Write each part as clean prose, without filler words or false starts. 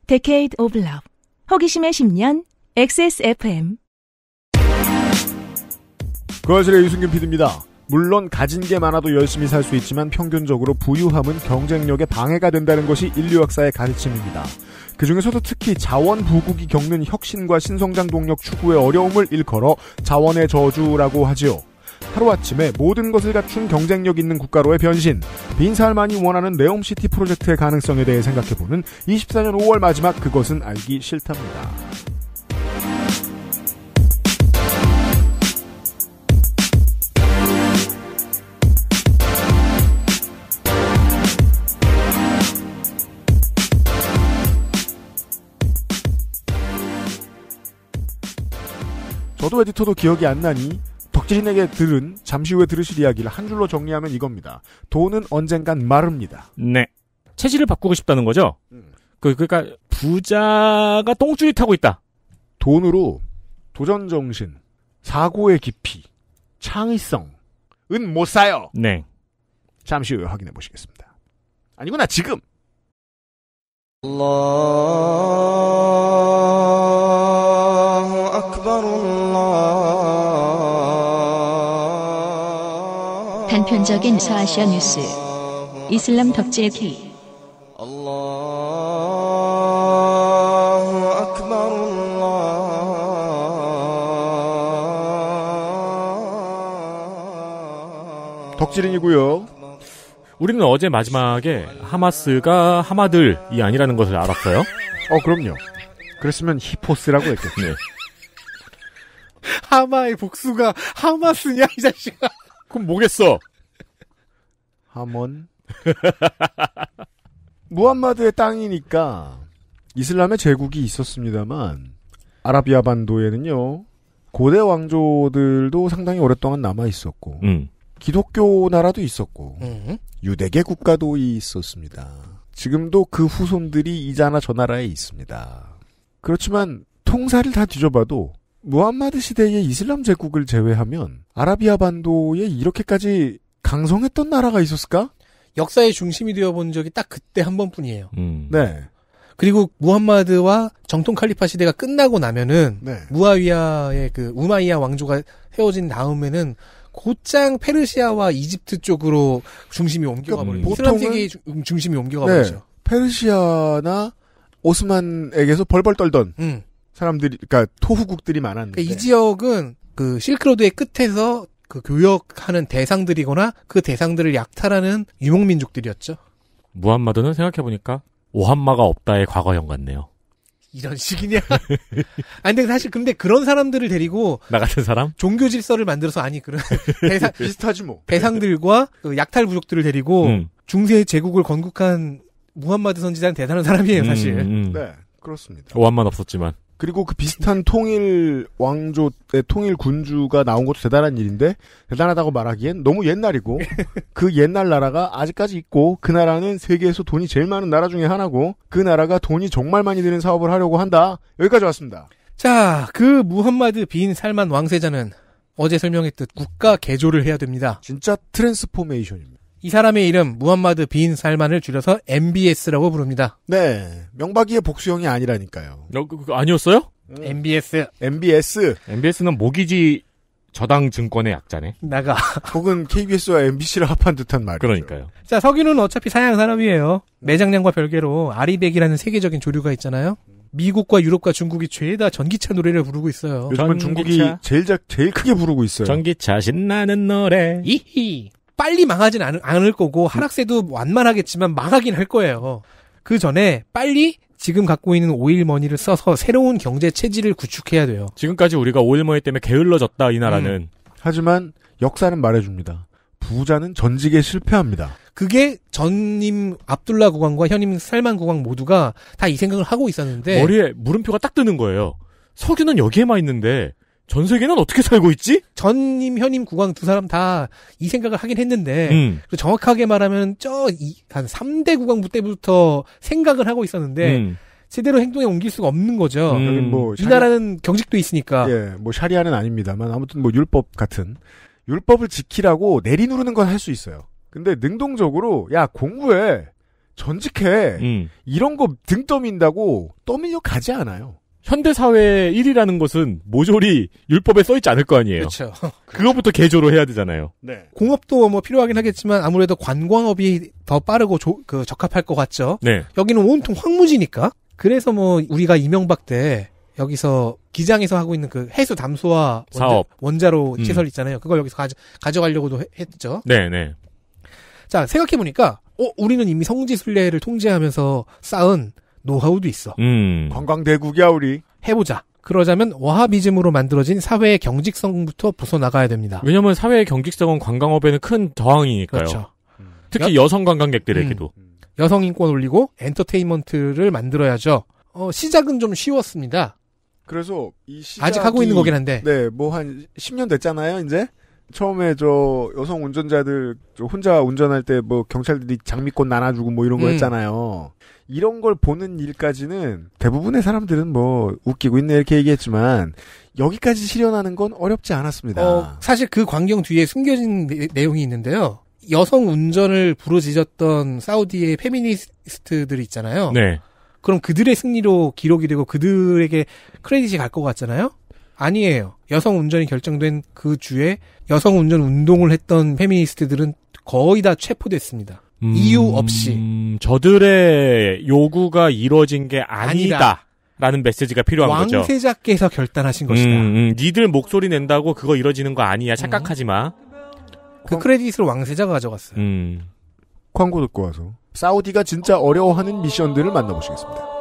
Decade of Love. 호기심의 10년 XSFM. 그 아실의 유승균 PD입니다. 물론 가진 게 많아도 열심히 살 수 있지만 평균적으로 부유함은 경쟁력에 방해가 된다는 것이 인류학사의 가르침입니다. 그중에서도 특히 자원부국이 겪는 혁신과 신성장 동력 추구의 어려움을 일컬어 자원의 저주라고 하지요. 하루아침에 모든 것을 갖춘 경쟁력 있는 국가로의 변신, 빈살만이 원하는 네옴시티 프로젝트의 가능성에 대해 생각해보는 24년 5월 마지막 그것은 알기 싫답니다. 저도 에디터도 기억이 안 나니 덕질인에게 들은 잠시 후에 들으실 이야기를 한 줄로 정리하면 이겁니다. 돈은 언젠간 마릅니다. 네. 체질을 바꾸고 싶다는 거죠? 그러니까 부자가 똥줄이 타고 있다. 돈으로 도전정신, 사고의 깊이, 창의성은 못 사요. 네. 잠시 후에 확인해 보시겠습니다. 아니구나, 지금. 단편적인 서아시아 뉴스. 이슬람 덕질 K. 덕질인이고요. 우리는 어제 마지막에 하마스가 하마들이 아니라는 것을 알았어요. 그럼요. 그랬으면 히포스라고 했겠죠. 네. 하마의 복수가 하마스냐 이 자식아. 그럼 뭐겠어? 하몬. 무함마드의 땅이니까 이슬람의 제국이 있었습니다만 아라비아 반도에는요 고대 왕조들도 상당히 오랫동안 남아 있었고 기독교 나라도 있었고 유대계 국가도 있었습니다. 지금도 그 후손들이 이자나 저 나라에 있습니다. 그렇지만 통사를 다 뒤져봐도 무함마드 시대의 이슬람 제국을 제외하면 아라비아 반도에 이렇게까지 강성했던 나라가 있었을까? 역사의 중심이 되어본 적이 딱 그때 한 번뿐이에요. 네. 그리고 무함마드와 정통 칼리파 시대가 끝나고 나면은 네. 무아위야의 그 우마이야 왕조가 세워진 다음에는 곧장 페르시아와 이집트 쪽으로 중심이 옮겨가 버리고 이슬람 세계의 중심이 옮겨가 버리죠. 페르시아나 오스만에게서 벌벌 떨던 사람들이, 그러니까 토후국들이 많았는데 그러니까 이 지역은 그 실크로드의 끝에서 그 교역하는 대상들이거나 그 대상들을 약탈하는 유목민족들이었죠. 무함마드는 생각해보니까 오함마가 없다의 과거형 같네요. 이런 식이냐? 아니 근데 사실 그런 사람들을 데리고 나 같은 사람? 종교 질서를 만들어서 그런 비슷하지 뭐. 대상들과 그 약탈 부족들을 데리고 중세 제국을 건국한 무함마드 선지자는 대단한 사람이에요, 사실. 네, 그렇습니다. 오함만 없었지만. 그리고 그 비슷한 통일 왕조의 통일 군주가 나온 것도 대단한 일인데 대단하다고 말하기엔 너무 옛날이고 그 옛날 나라가 아직까지 있고 그 나라는 세계에서 돈이 제일 많은 나라 중에 하나고 그 나라가 돈이 정말 많이 드는 사업을 하려고 한다. 여기까지 왔습니다. 자, 그 무함마드 빈 살만 왕세자는 어제 설명했듯 국가 개조를 해야 됩니다. 진짜 트랜스포메이션입니다. 이 사람의 이름 무함마드 빈 살만을 줄여서 MBS라고 부릅니다. 네. 명박이의 복수형이 아니라니까요. 그거 아니었어요? MBS는 모기지 저당 증권의 약자네. 나가. 혹은 KBS와 MBC를 합한 듯한 말이죠. 그러니까요. 자, 석유는 어차피 사양 산업이에요. 매장량과 별개로 아리백이라는 세계적인 조류가 있잖아요. 미국과 유럽과 중국이 죄다 전기차 노래를 부르고 있어요. 요즘은 중국이 제일 크게 부르고 있어요. 전기차 신나는 노래. 이히. 빨리 망하진 않을 거고 하락세도 완만하겠지만 망하긴 할 거예요. 그 전에 빨리 지금 갖고 있는 오일머니를 써서 새로운 경제 체질을 구축해야 돼요. 지금까지 우리가 오일머니 때문에 게을러졌다 이 나라는. 하지만 역사는 말해줍니다. 부자는 전직에 실패합니다. 그게 전임 압둘라 국왕과 현임 살만 국왕 모두가 다 이 생각을 하고 있었는데 머리에 물음표가 딱 뜨는 거예요. 석유는 여기에만 있는데 전 세계는 어떻게 살고 있지? 전임, 현임 국왕 두 사람 다 이 생각을 하긴 했는데 정확하게 말하면 한 3대 국왕부 때부터 생각을 하고 있었는데 제대로 행동에 옮길 수가 없는 거죠. 이 나라는 경직도 있으니까. 예, 뭐 샤리아는 아닙니다만 아무튼 뭐 율법 같은 율법을 지키라고 내리 누르는 건 할 수 있어요. 근데 능동적으로 야 공부해. 전직해. 이런 거 등 떠민다고 떠밀려 가지 않아요. 현대사회의 1이라는 것은 모조리 율법에 써있지 않을 거 아니에요. 그렇죠. 그거부터 개조로 해야 되잖아요. 네. 공업도 뭐 필요하긴 하겠지만 아무래도 관광업이 더 빠르고 적합할 것 같죠. 네. 여기는 온통 황무지니까. 그래서 뭐 우리가 이명박 때 여기서 기장에서 하고 있는 그 해수 담수화 사업 원자로 시설 있잖아요. 그걸 여기서 가져가려고도 했죠. 네네. 자, 생각해보니까 우리는 이미 성지순례를 통제하면서 쌓은 노하우도 있어. 관광대국이야 우리. 해보자. 그러자면 와하비즘으로 만들어진 사회의 경직성부터 벗어나가야 됩니다. 왜냐하면 사회의 경직성은 관광업에는 큰 저항이니까요. 그렇죠. 특히 여성 관광객들에게도. 여성 인권 올리고 엔터테인먼트를 만들어야죠. 시작은 좀 쉬웠습니다. 그래서 이 시작이 아직 하고 있는 거긴 한데. 네, 뭐 한 10년 됐잖아요, 이제. 처음에 저 여성 운전자들 혼자 운전할 때 뭐 경찰들이 장미꽃 나눠주고 뭐 이런 거 했잖아요. 이런 걸 보는 일까지는 대부분의 사람들은 뭐 웃기고 있네 이렇게 얘기했지만 여기까지 실현하는 건 어렵지 않았습니다. 사실 그 광경 뒤에 숨겨진 내용이 있는데요. 여성 운전을 부르짖었던 사우디의 페미니스트들이 있잖아요. 네. 그럼 그들의 승리로 기록이 되고 그들에게 크레딧이 갈 것 같잖아요? 아니에요. 여성 운전이 결정된 그 주에 여성 운전 운동을 했던 페미니스트들은 거의 다 체포됐습니다. 이유 없이. 저들의 요구가 이루어진 게 아니다. 라는 메시지가 필요한 거죠. 왕세자께서 결단하신 것이다. 니들 목소리 낸다고 그거 이루어지는 거 아니야. 착각하지 마. 그 크레딧을 왕세자가 가져갔어요. 광고 듣고 와서 사우디가 진짜 어려워하는 미션들을 만나보시겠습니다.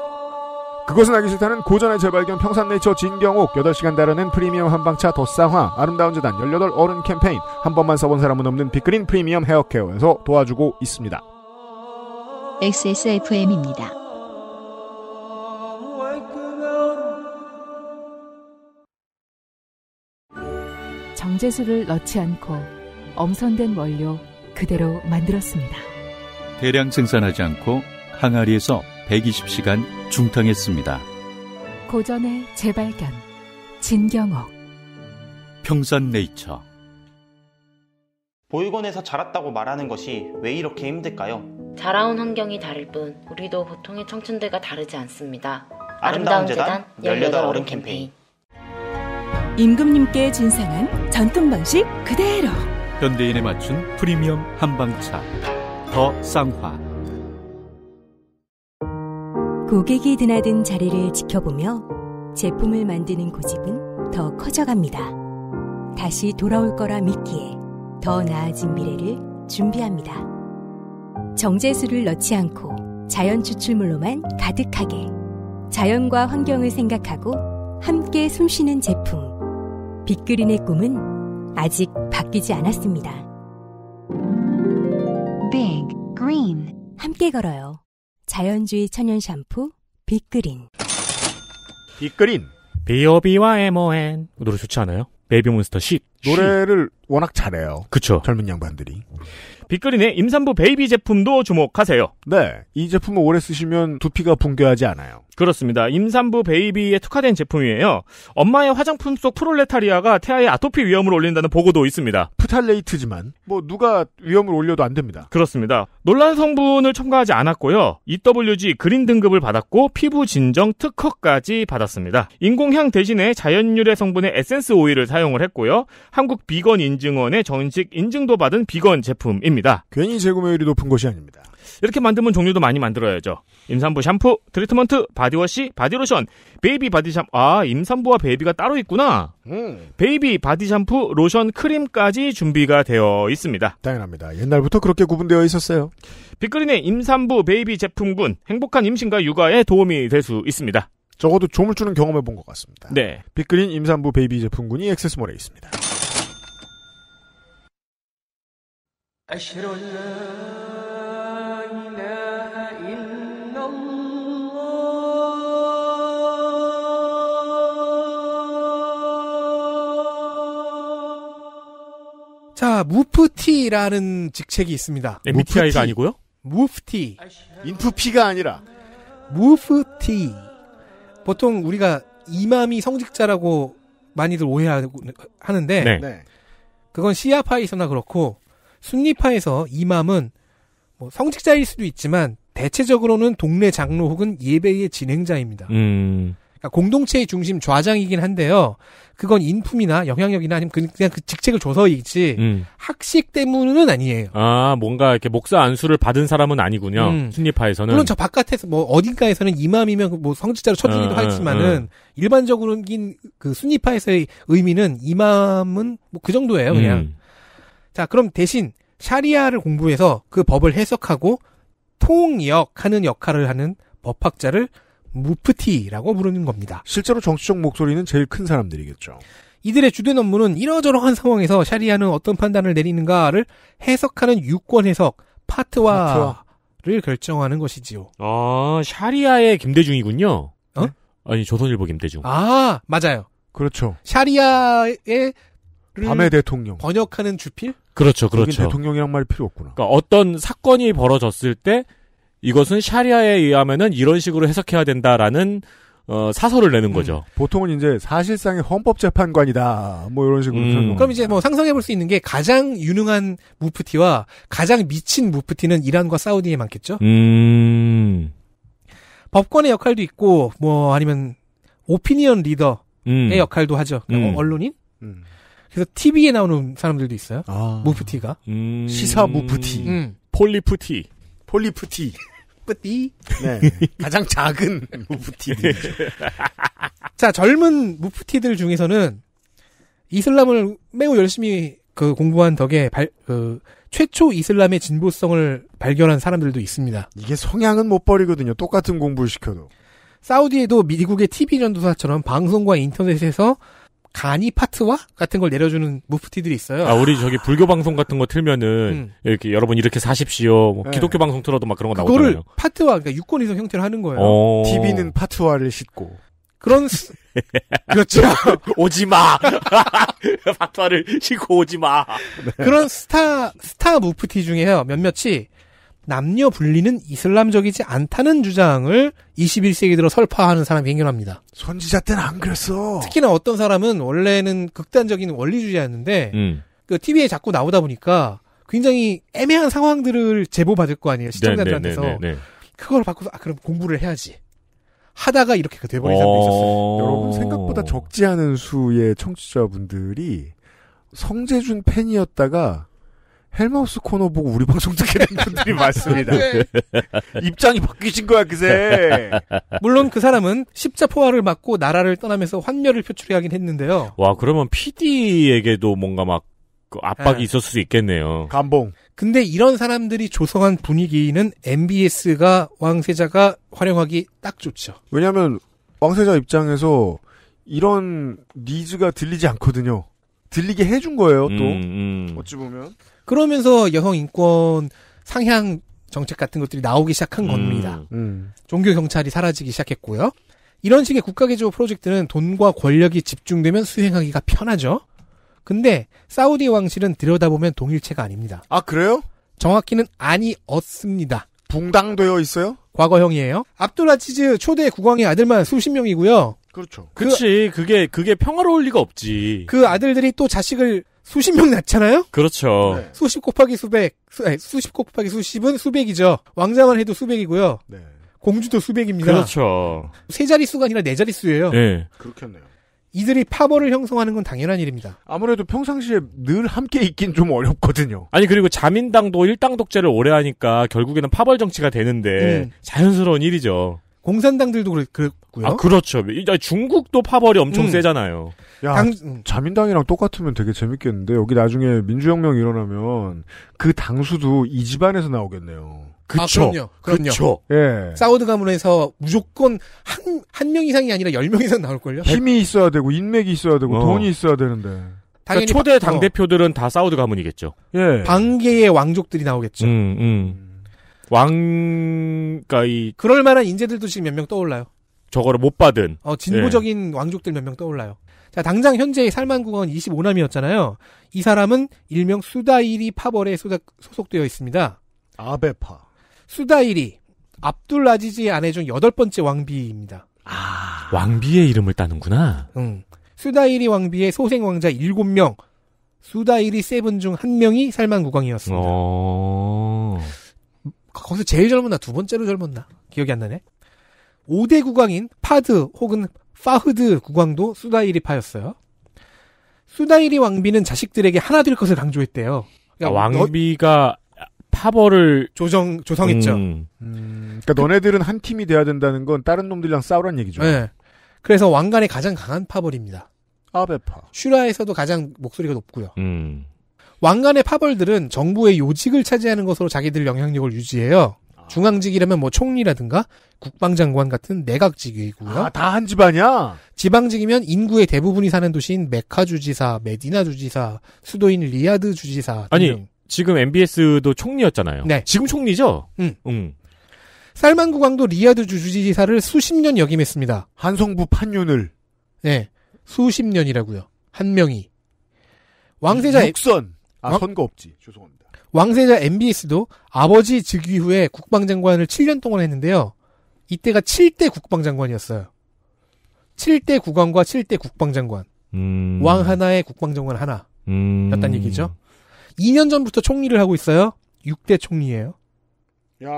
그것은 알기 싫다는 고전의 재발견 평산네이처 진경옥 8시간 달아낸 프리미엄 한방차 더쌍화 아름다운 재단 18 어른 캠페인 한 번만 써본 사람은 없는 빅그린 프리미엄 헤어케어에서 도와주고 있습니다. XSFM입니다. 정제수를 넣지 않고 엄선된 원료 그대로 만들었습니다. 대량 생산하지 않고 항아리에서 120시간 중탕했습니다. 고전의 재발견 진경옥 평산네이처. 보육원에서 자랐다고 말하는 것이 왜 이렇게 힘들까요? 자라온 환경이 다를 뿐 우리도 보통의 청춘들과 다르지 않습니다. 아름다운 재단 18 어른 캠페인. 임금님께 진상한 전통 방식 그대로 현대인에 맞춘 프리미엄 한방차 더 쌍화. 고객이 드나든 자리를 지켜보며 제품을 만드는 고집은 더 커져갑니다. 다시 돌아올 거라 믿기에 더 나아진 미래를 준비합니다. 정제수를 넣지 않고 자연 추출물로만 가득하게 자연과 환경을 생각하고 함께 숨쉬는 제품. 빅그린의 꿈은 아직 바뀌지 않았습니다. Big Green 함께 걸어요. 자연주의 천연 샴푸 빅그린. 빅그린. B.O.B와 M.O.N. 노래 좋지 않아요? 베이비몬스터 10. 노래를 워낙 잘해요. 그쵸. 젊은 양반들이. 빅그린의 임산부 베이비 제품도 주목하세요. 네. 이 제품을 오래 쓰시면 두피가 붕괴하지 않아요. 그렇습니다. 임산부 베이비에 특화된 제품이에요. 엄마의 화장품 속 프롤레타리아가 태아의 아토피 위험을 올린다는 보고도 있습니다. 프탈레이트지만 뭐 누가 위험을 올려도 안 됩니다. 그렇습니다. 논란 성분을 첨가하지 않았고요. EWG 그린 등급을 받았고 피부 진정 특허까지 받았습니다. 인공향 대신에 자연유래 성분의 에센스 오일을 사용을 했고요. 한국 비건 인증원의 정식 인증도 받은 비건 제품입니다. 괜히 재구매율이 높은 것이 아닙니다. 이렇게 만들면 종류도 많이 만들어야죠. 임산부 샴푸, 트리트먼트, 바디워시, 바디로션, 베이비 바디 샴푸. 아, 임산부와 베이비가 따로 있구나. 베이비 바디 샴푸, 로션, 크림까지 준비가 되어 있습니다. 당연합니다. 옛날부터 그렇게 구분되어 있었어요. 빅그린의 임산부 베이비 제품군 행복한 임신과 육아에 도움이 될 수 있습니다. 적어도 조물주는 경험해본 것 같습니다. 네. 빅그린 임산부 베이비 제품군이 액세스몰에 있습니다. 자, 무프티라는 직책이 있습니다. MBTI가 아니고요? 무프티. 인프피가 아니라 무프티. 보통 우리가 이맘이 성직자라고 많이들 오해하는데 네. 그건 시아파에서나 그렇고 순니파에서 이맘은 뭐 성직자일 수도 있지만 대체적으로는 동네 장로 혹은 예배의 진행자입니다. 그러니까 공동체의 중심 좌장이긴 한데요. 그건 인품이나 영향력이나 아니면 그냥 그 직책을 줘서이지 학식 때문은 아니에요. 아, 뭔가 이렇게 목사 안수를 받은 사람은 아니군요. 순니파에서는. 물론 저 바깥에서 뭐 어딘가에서는 이맘이면 뭐 성직자로 쳐주기도 하지만은 일반적으로는 그 순니파에서의 의미는 이맘은 뭐 그 정도예요, 그냥. 자, 그럼 대신 샤리아를 공부해서 그 법을 해석하고 통역하는 역할을 하는 법학자를 무프티라고 부르는 겁니다. 실제로 정치적 목소리는 제일 큰 사람들이겠죠. 이들의 주된 업무는 이러저러한 상황에서 샤리아는 어떤 판단을 내리는가를 해석하는 유권 해석, 파트와를 결정하는 것이지요. 아, 샤리아의 김대중이군요. 어? 아니, 조선일보 김대중. 아, 맞아요. 그렇죠. 샤리아의 밤의 대통령. 번역하는 주필? 그렇죠. 대통령이란 말이 필요 없구나. 그러니까 어떤 사건이 벌어졌을 때 이것은 샤리아에 의하면은 이런 식으로 해석해야 된다라는 사설을 내는 거죠. 보통은 이제 사실상의 헌법재판관이다. 뭐 이런 식으로. 그럼 이제 뭐 상상해볼 수 있는 게 가장 유능한 무프티와 가장 미친 무프티는 이란과 사우디에 많겠죠. 법관의 역할도 있고 뭐 아니면 오피니언 리더의 역할도 하죠. 그러니까 언론인. 그래서 TV에 나오는 사람들도 있어요. 무프티가. 시사 무프티. 폴리프티. 뿌띠. 네. 가장 작은 무프티들. 자, 젊은 무프티들 중에서는 이슬람을 매우 열심히 공부한 덕에 최초 이슬람의 진보성을 발견한 사람들도 있습니다. 이게 성향은 못 버리거든요. 똑같은 공부를 시켜도. 사우디에도 미국의 TV 전도사처럼 방송과 인터넷에서 간이 파트와 같은 걸 내려주는 무프티들이 있어요. 아, 우리 저기 불교 방송 같은 거 틀면은 이렇게 여러분 이렇게 사십시오. 뭐 기독교 방송 틀어도 막 그런 거 나오잖아요. 그거를 파트와, 그러니까 유권 해석 형태로 하는 거예요. TV는 파트와를 싣고. 그렇죠. 오지 마. 파트와를 싣고 오지 마. 네. 그런 스타 무프티 중에요. 몇몇이 남녀 분리는 이슬람적이지 않다는 주장을 21세기 들어 설파하는 사람이 행렬합니다. 선지자 때는 안 그랬어. 특히나 어떤 사람은 원래는 극단적인 원리주의였는데 그 TV에 자꾸 나오다 보니까 굉장히 애매한 상황들을 제보받을 거 아니에요. 시청자들한테서. 그걸 바꿔서 그럼 공부를 해야지. 하다가 이렇게 돼버린 사람도 있었어요. 여러분 생각보다 적지 않은 수의 청취자분들이 성재준 팬이었다가 헬마우스 코너 보고 우리 방송 듣게 된 분들이 많습니다. 입장이 바뀌신 거야 그새. 물론 그 사람은 십자포화를 맞고 나라를 떠나면서 환멸을 표출하긴 했는데요. 와, 그러면 PD에게도 뭔가 막 압박이 있었을 수 있겠네요. 감봉. 근데 이런 사람들이 조성한 분위기는 MBS가 왕세자가 활용하기 딱 좋죠. 왜냐하면 왕세자 입장에서 이런 니즈가 들리지 않거든요. 들리게 해준 거예요. 또 어찌 보면. 그러면서 여성 인권 상향 정책 같은 것들이 나오기 시작한 겁니다. 종교 경찰이 사라지기 시작했고요. 이런 식의 국가개조 프로젝트는 돈과 권력이 집중되면 수행하기가 편하죠. 근데 사우디 왕실은 들여다보면 동일체가 아닙니다. 아, 그래요? 정확히는 아니었습니다. 붕당되어 있어요? 과거형이에요. 압둘아지즈 초대 국왕의 아들만 수십 명이고요. 그렇죠. 그치. 그게 평화로울 리가 없지. 그 아들들이 또 자식을 수십 명 낳잖아요? 그렇죠. 네. 수십 곱하기 수백, 수십 곱하기 수십은 수백이죠. 왕자만 해도 수백이고요. 네. 공주도 수백입니다. 그렇죠. 세 자릿수가 아니라 네 자릿수예요. 네. 그렇겠네요. 이들이 파벌을 형성하는 건 당연한 일입니다. 아무래도 평상시에 늘 함께 있긴 좀 어렵거든요. 아니, 그리고 자민당도 일당 독재를 오래 하니까 결국에는 파벌 정치가 되는데 자연스러운 일이죠. 공산당들도 그랬고요. 아, 그렇죠. 중국도 파벌이 엄청 세잖아요. 야, 자민당이랑 똑같으면 되게 재밌겠는데 여기 나중에 민주혁명 일어나면 그 당수도 이 집안에서 나오겠네요. 그쵸. 그럼요. 그쵸. 예. 사우드 가문에서 무조건 한 명 이상이 아니라 10명 이상 나올걸요? 힘이 있어야 되고, 인맥이 있어야 되고, 돈이 있어야 되는데. 그러니까 초대 당대표들은 다 사우드 가문이겠죠. 예. 반개의 왕족들이 나오겠죠. 그러니까 그럴 만한 인재들도 지금 몇 명 떠올라요. 저거를 못 받은. 진보적인 왕족들 몇 명 떠올라요. 자, 당장 현재의 살만 국왕은 25남이었잖아요. 이 사람은 일명 수다이리 파벌에 소속되어 있습니다. 아베파. 수다이리, 압둘아지즈의 아내 중 8번째 왕비입니다. 아, 왕비의 이름을 따는구나. 수다이리 왕비의 소생 왕자 7명, 수다이리 세븐 중 1명이 살만 국왕이었습니다. 거기서 제일 젊었나 두 번째로 젊었나 기억이 안 나네. 5대 국왕인 파드 혹은 파흐드 국왕도 수다이리파였어요. 수다이리 왕비는 자식들에게 하나 될 것을 강조했대요. 그러니까 왕비가 파벌을 조성했죠. 그러니까 너네들은 한 팀이 돼야 된다는 건 다른 놈들이랑 싸우란 얘기죠. 네. 그래서 왕관의 가장 강한 파벌입니다. 아베파. 슈라에서도 가장 목소리가 높고요. 왕관의 파벌들은 정부의 요직을 차지하는 것으로 자기들 영향력을 유지해요. 중앙직이라면 뭐 총리라든가 국방장관 같은 내각직이고요. 다 한 집안이야? 지방직이면 인구의 대부분이 사는 도시인 메카 주지사, 메디나 주지사, 수도인 리야드 주지사 아니 등. 지금 MBS도 총리였잖아요. 네. 지금 총리죠? 살만 국왕도 리야드 주지사를 수십 년 역임했습니다. 한성부 판윤을. 네. 수십 년이라고요. 한 명이. 왕세자 육선. 선거 없지. 죄송합니다. 왕세자 MBS도 아버지 즉위 후에 국방장관을 7년 동안 했는데요. 이때가 7대 국방장관이었어요. 7대 국왕과 7대 국방장관. 왕 하나에 국방장관 하나. 였단 얘기죠. 2년 전부터 총리를 하고 있어요. 6대 총리예요. 야.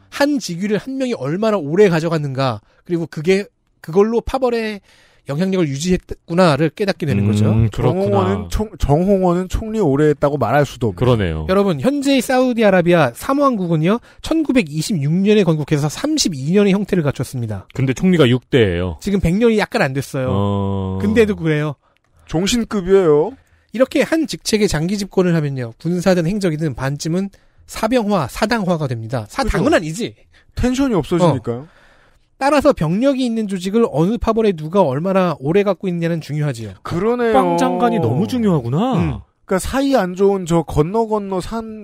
한 직위를 한 명이 얼마나 오래 가져갔는가. 그리고 그걸로 파벌의 영향력을 유지했구나를 깨닫게 되는 거죠. 정홍원은 총리 오래 했다고 말할 수도 없고. 그러네요. 여러분, 현재의 사우디아라비아 사모왕국은요, 1926년에 건국해서 32년의 형태를 갖췄습니다. 근데 총리가 6대예요. 지금 100년이 약간 안 됐어요. 근데도 그래요. 종신급이에요. 이렇게 한 직책에 장기 집권을 하면요, 군사든 행정이든 반쯤은 사당화가 됩니다. 사당은 그렇죠. 아니지. 텐션이 없어지니까요. 따라서 병력이 있는 조직을 어느 파벌에 누가 얼마나 오래 갖고 있느냐는 중요하지요. 그러네요. 국방장관이 너무 중요하구나. 그러니까 사이 안 좋은 저 건너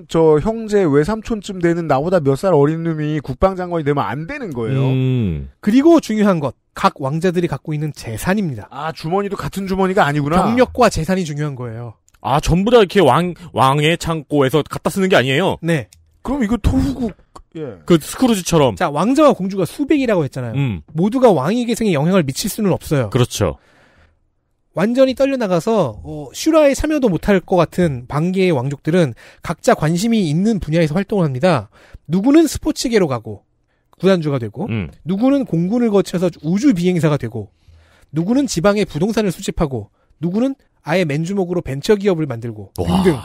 저 형제 외삼촌쯤 되는 나보다 몇 살 어린 놈이 국방장관이 되면 안 되는 거예요. 그리고 중요한 것, 각 왕자들이 갖고 있는 재산입니다. 주머니도 같은 주머니가 아니구나. 병력과 재산이 중요한 거예요. 전부 다 이렇게 왕의 창고에서 갖다 쓰는 게 아니에요? 네. 그럼 이거 토후국. 예. 그 스크루지처럼. 자, 왕자와 공주가 수백이라고 했잖아요. 모두가 왕위 계승에 영향을 미칠 수는 없어요. 그렇죠. 완전히 떨려나가서 슈라에 참여도 못할 것 같은 반개의 왕족들은 각자 관심이 있는 분야에서 활동을 합니다. 누구는 스포츠계로 가고 구단주가 되고 누구는 공군을 거쳐서 우주 비행사가 되고 누구는 지방의 부동산을 수집하고 누구는 아예 맨주먹으로 벤처기업을 만들고 등등.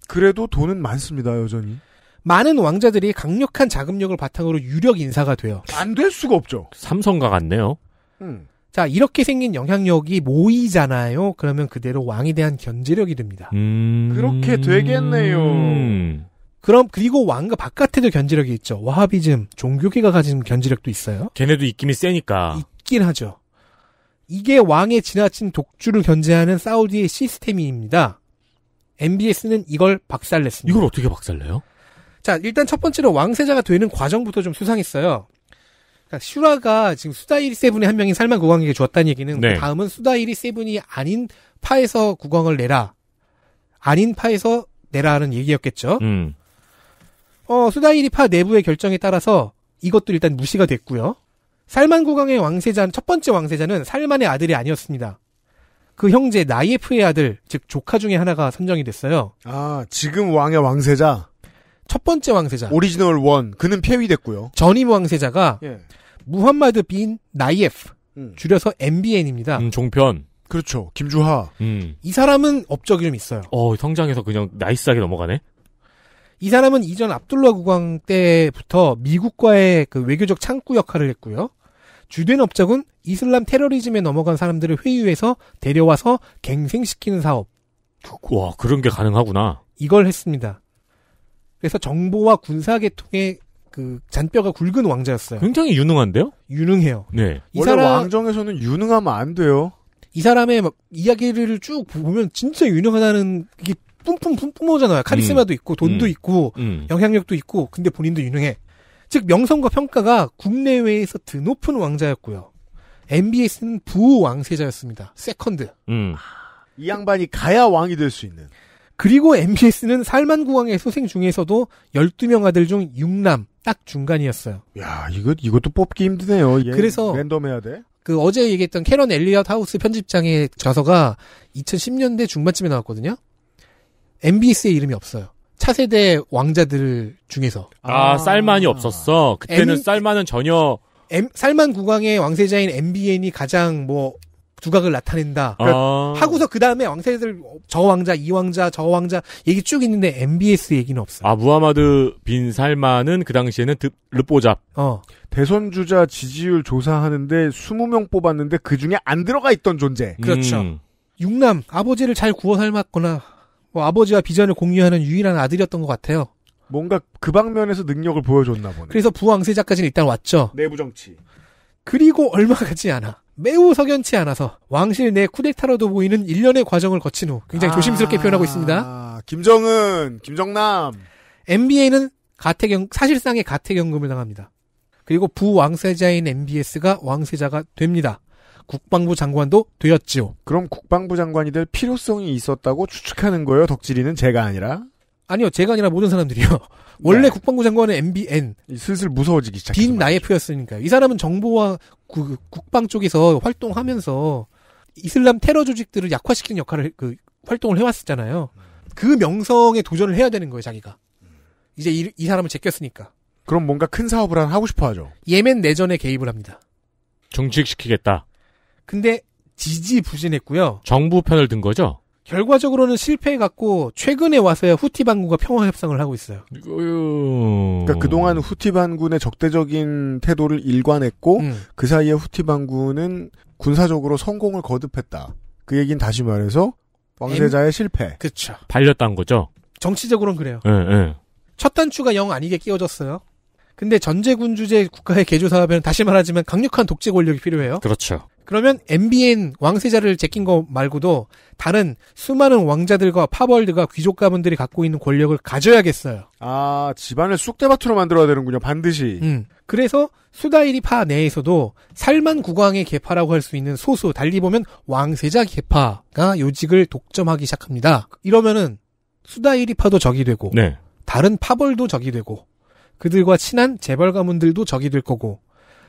그래도 돈은 많습니다, 여전히. 많은 왕자들이 강력한 자금력을 바탕으로 유력 인사가 돼요. 안 될 수가 없죠. 삼성과 같네요. 자, 이렇게 생긴 영향력이 모이잖아요. 그러면 그대로 왕에 대한 견제력이 됩니다. 그렇게 되겠네요. 그리고 왕가 바깥에도 견제력이 있죠. 와하비즘, 종교계가 가진 견제력도 있어요. 걔네도 입김이 세니까. 있긴 하죠. 이게 왕의 지나친 독주를 견제하는 사우디의 시스템입니다. MBS는 이걸 박살냈습니다. 이걸 어떻게 박살내요? 자, 일단 첫 번째로 왕세자가 되는 과정부터 좀 수상했어요. 그러니까 슈라가 지금 수다이리 세븐의 한 명인 살만 국왕에게 주었다는 얘기는 네. 그 다음은 수다이리 세븐이 아닌 파에서 국왕을 내라. 아닌 파에서 내라는 얘기였겠죠. 수다이리 파 내부의 결정에 따라서 이것도 일단 무시가 됐고요. 살만 국왕의 첫 번째 왕세자는 살만의 아들이 아니었습니다. 그 형제 나이에프의 아들, 즉 조카 중에 하나가 선정이 됐어요. 지금 왕의 왕세자. 첫 번째 왕세자. 오리지널 원. 그는 폐위됐고요. 전임 왕세자가 무함마드 빈 나이에프. 줄여서 MBN입니다. 종편. 그렇죠. 김주하. 이 사람은 업적이 좀 있어요. 성장해서 그냥 나이스하게 넘어가네. 이 사람은 이전 압둘라 국왕 때부터 미국과의 그 외교적 창구 역할을 했고요. 주된 업적은 이슬람 테러리즘에 넘어간 사람들을 회유해서 데려와서 갱생시키는 사업. 와, 그런 게 가능하구나. 이걸 했습니다. 그래서 정보와 군사계통의 그 잔뼈가 굵은 왕자였어요. 굉장히 유능한데요? 유능해요. 네. 원래 왕정에서는 유능하면 안 돼요. 이 사람의 막 이야기를 쭉 보면 진짜 유능하다는 게 뿜뿜 오잖아요. 카리스마도 있고 돈도 있고 영향력도 있고 근데 본인도 유능해. 즉 명성과 평가가 국내외에서 드높은 왕자였고요. MBS는 부왕세자였습니다. 세컨드. 이 양반이 가야 왕이 될 수 있는. 그리고 MBS는 살만 국왕의 소생 중에서도 12명 아들 중 6남 딱 중간이었어요. 야, 이것도 뽑기 힘드네요. 그래서 랜덤해야 돼. 그 어제 얘기했던 캐런 엘리엇 하우스 편집장의 저서가 2010년대 중반쯤에 나왔거든요. MBS의 이름이 없어요. 차세대 왕자들 중에서. 쌀만이 없었어. 그때는 쌀만은 전혀. 쌀만 국왕의 왕세자인 MBN이 가장 두각을 나타낸다. 하고서 그 다음에 왕세자들 저 왕자, 이 왕자, 저 왕자 얘기 쭉 있는데 MBS 얘기는 없어요. 무하마드 빈 살만은 그 당시에는 르뽀잡. 대선 주자 지지율 조사하는데 20명 뽑았는데 그 중에 안 들어가 있던 존재. 그렇죠. 육남, 아버지를 잘 구워 삶았거나 아버지와 비전을 공유하는 유일한 아들이었던 것 같아요. 뭔가 그 방면에서 능력을 보여줬나 보네. 그래서 부왕세자까지는 일단 왔죠. 내부 정치. 그리고 얼마 가지 않아. 매우 석연치 않아서 왕실 내 쿠데타로도 보이는 일련의 과정을 거친 후 굉장히 조심스럽게 표현하고 있습니다. 김정은, 김정남. MBA는 사실상의 가택연금을 당합니다. 그리고 부왕세자인 MBS가 왕세자가 됩니다. 국방부 장관도 되었지요. 그럼 국방부 장관이 될 필요성이 있었다고 추측하는 거예요? 덕질이는 제가 아니라? 아니요. 제가 아니라 모든 사람들이요. 원래 국방부 장관은 MBN. 슬슬 무서워지기 시작했어요. 빈 나예프였으니까요. 이 사람은 정보와 국방 쪽에서 활동하면서 이슬람 테러 조직들을 약화시키는 역할을 활동을 해왔었잖아요. 그 명성에 도전을 해야 되는 거예요, 자기가. 이제 이 사람을 제꼈으니까. 그럼 뭔가 큰 사업을 하고 싶어 하죠. 예멘 내전에 개입을 합니다. 정치시키겠다. 근데 지지부진했고요. 정부 편을 든 거죠? 결과적으로는 실패해갖고 최근에 와서야 후티 반군과 평화 협상을 하고 있어요. 그러니까 그동안 후티 반군의 적대적인 태도를 일관했고 그 사이에 후티 반군은 군사적으로 성공을 거듭했다. 그 얘기는 다시 말해서 왕세자의 실패. 그렇죠. 발렸다는 거죠? 정치적으로는 그래요. 네. 첫 단추가 영 아니게 끼워졌어요. 근데 전제군주제 국가의 개조 사업에는 다시 말하지만 강력한 독재 권력이 필요해요. 그렇죠. 그러면 MBN 왕세자를 제낀 거 말고도 다른 수많은 왕자들과 파벌드가 귀족 가문들이 갖고 있는 권력을 가져야겠어요. 집안을 쑥대밭으로 만들어야 되는군요. 반드시. 그래서 수다이리 파 내에서도 살만 국왕의 계파라고 할 수 있는 소수, 달리 보면 왕세자 계파가 요직을 독점하기 시작합니다. 이러면은 수다이리 파도 적이 되고 다른 파벌도 적이 되고 그들과 친한 재벌 가문들도 적이 될 거고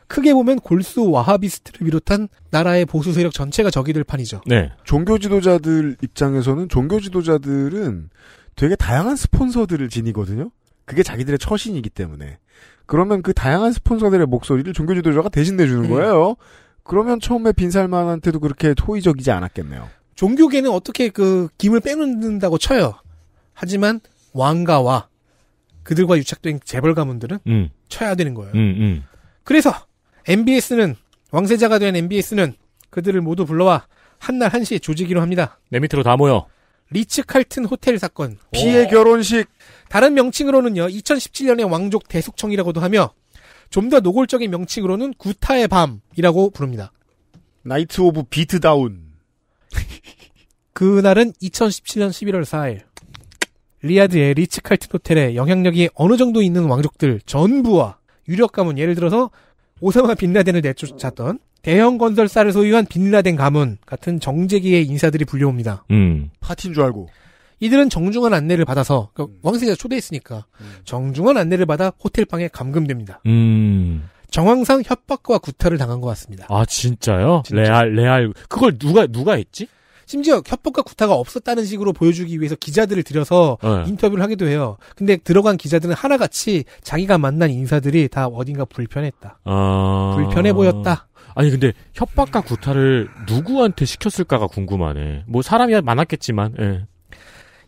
크게 보면 골수 와하비스트를 비롯한 나라의 보수 세력 전체가 적이 될 판이죠. 네. 종교 지도자들 입장에서는 종교 지도자들은 되게 다양한 스폰서들을 지니거든요. 그게 자기들의 처신이기 때문에. 그러면 그 다양한 스폰서들의 목소리를 종교 지도자가 대신 내주는 거예요. 그러면 처음에 빈살만한테도 그렇게 호의적이지 않았겠네요. 종교계는 어떻게 그 김을 빼놓는다고 쳐요. 하지만 왕가와 그들과 유착된 재벌 가문들은 쳐야 되는 거예요. 그래서 MBS는 왕세자가 된 MBS는 그들을 모두 불러와 한날 한시에 조지기로 합니다. 내 밑으로 다 모여. 리츠 칼튼 호텔 사건. 피해 결혼식. 다른 명칭으로는요. 2017년의 왕족 대숙청이라고도 하며 좀 더 노골적인 명칭으로는 구타의 밤이라고 부릅니다. 나이트 오브 비트다운. 그날은 2017년 11월 4일. 리야드의 리츠 칼튼 호텔에 영향력이 어느 정도 있는 왕족들 전부와 유력 가문, 예를 들어서 오사마 빈라덴을 내쫓았던 대형 건설사를 소유한 빈라덴 가문 같은 정재기의 인사들이 불려옵니다. 파티인 줄 알고. 이들은 정중한 안내를 받아서 왕세자가 초대했으니까 정중한 안내를 받아 호텔방에 감금됩니다. 정황상 협박과 구타를 당한 것 같습니다. 진짜요? 진짜. 레알. 그걸 누가 했지? 심지어 협박과 구타가 없었다는 식으로 보여주기 위해서 기자들을 들여서 인터뷰를 하기도 해요. 근데 들어간 기자들은 하나같이 자기가 만난 인사들이 다 어딘가 불편했다. 불편해 보였다. 아니 근데 협박과 구타를 누구한테 시켰을까가 궁금하네. 뭐 사람이 많았겠지만. 예.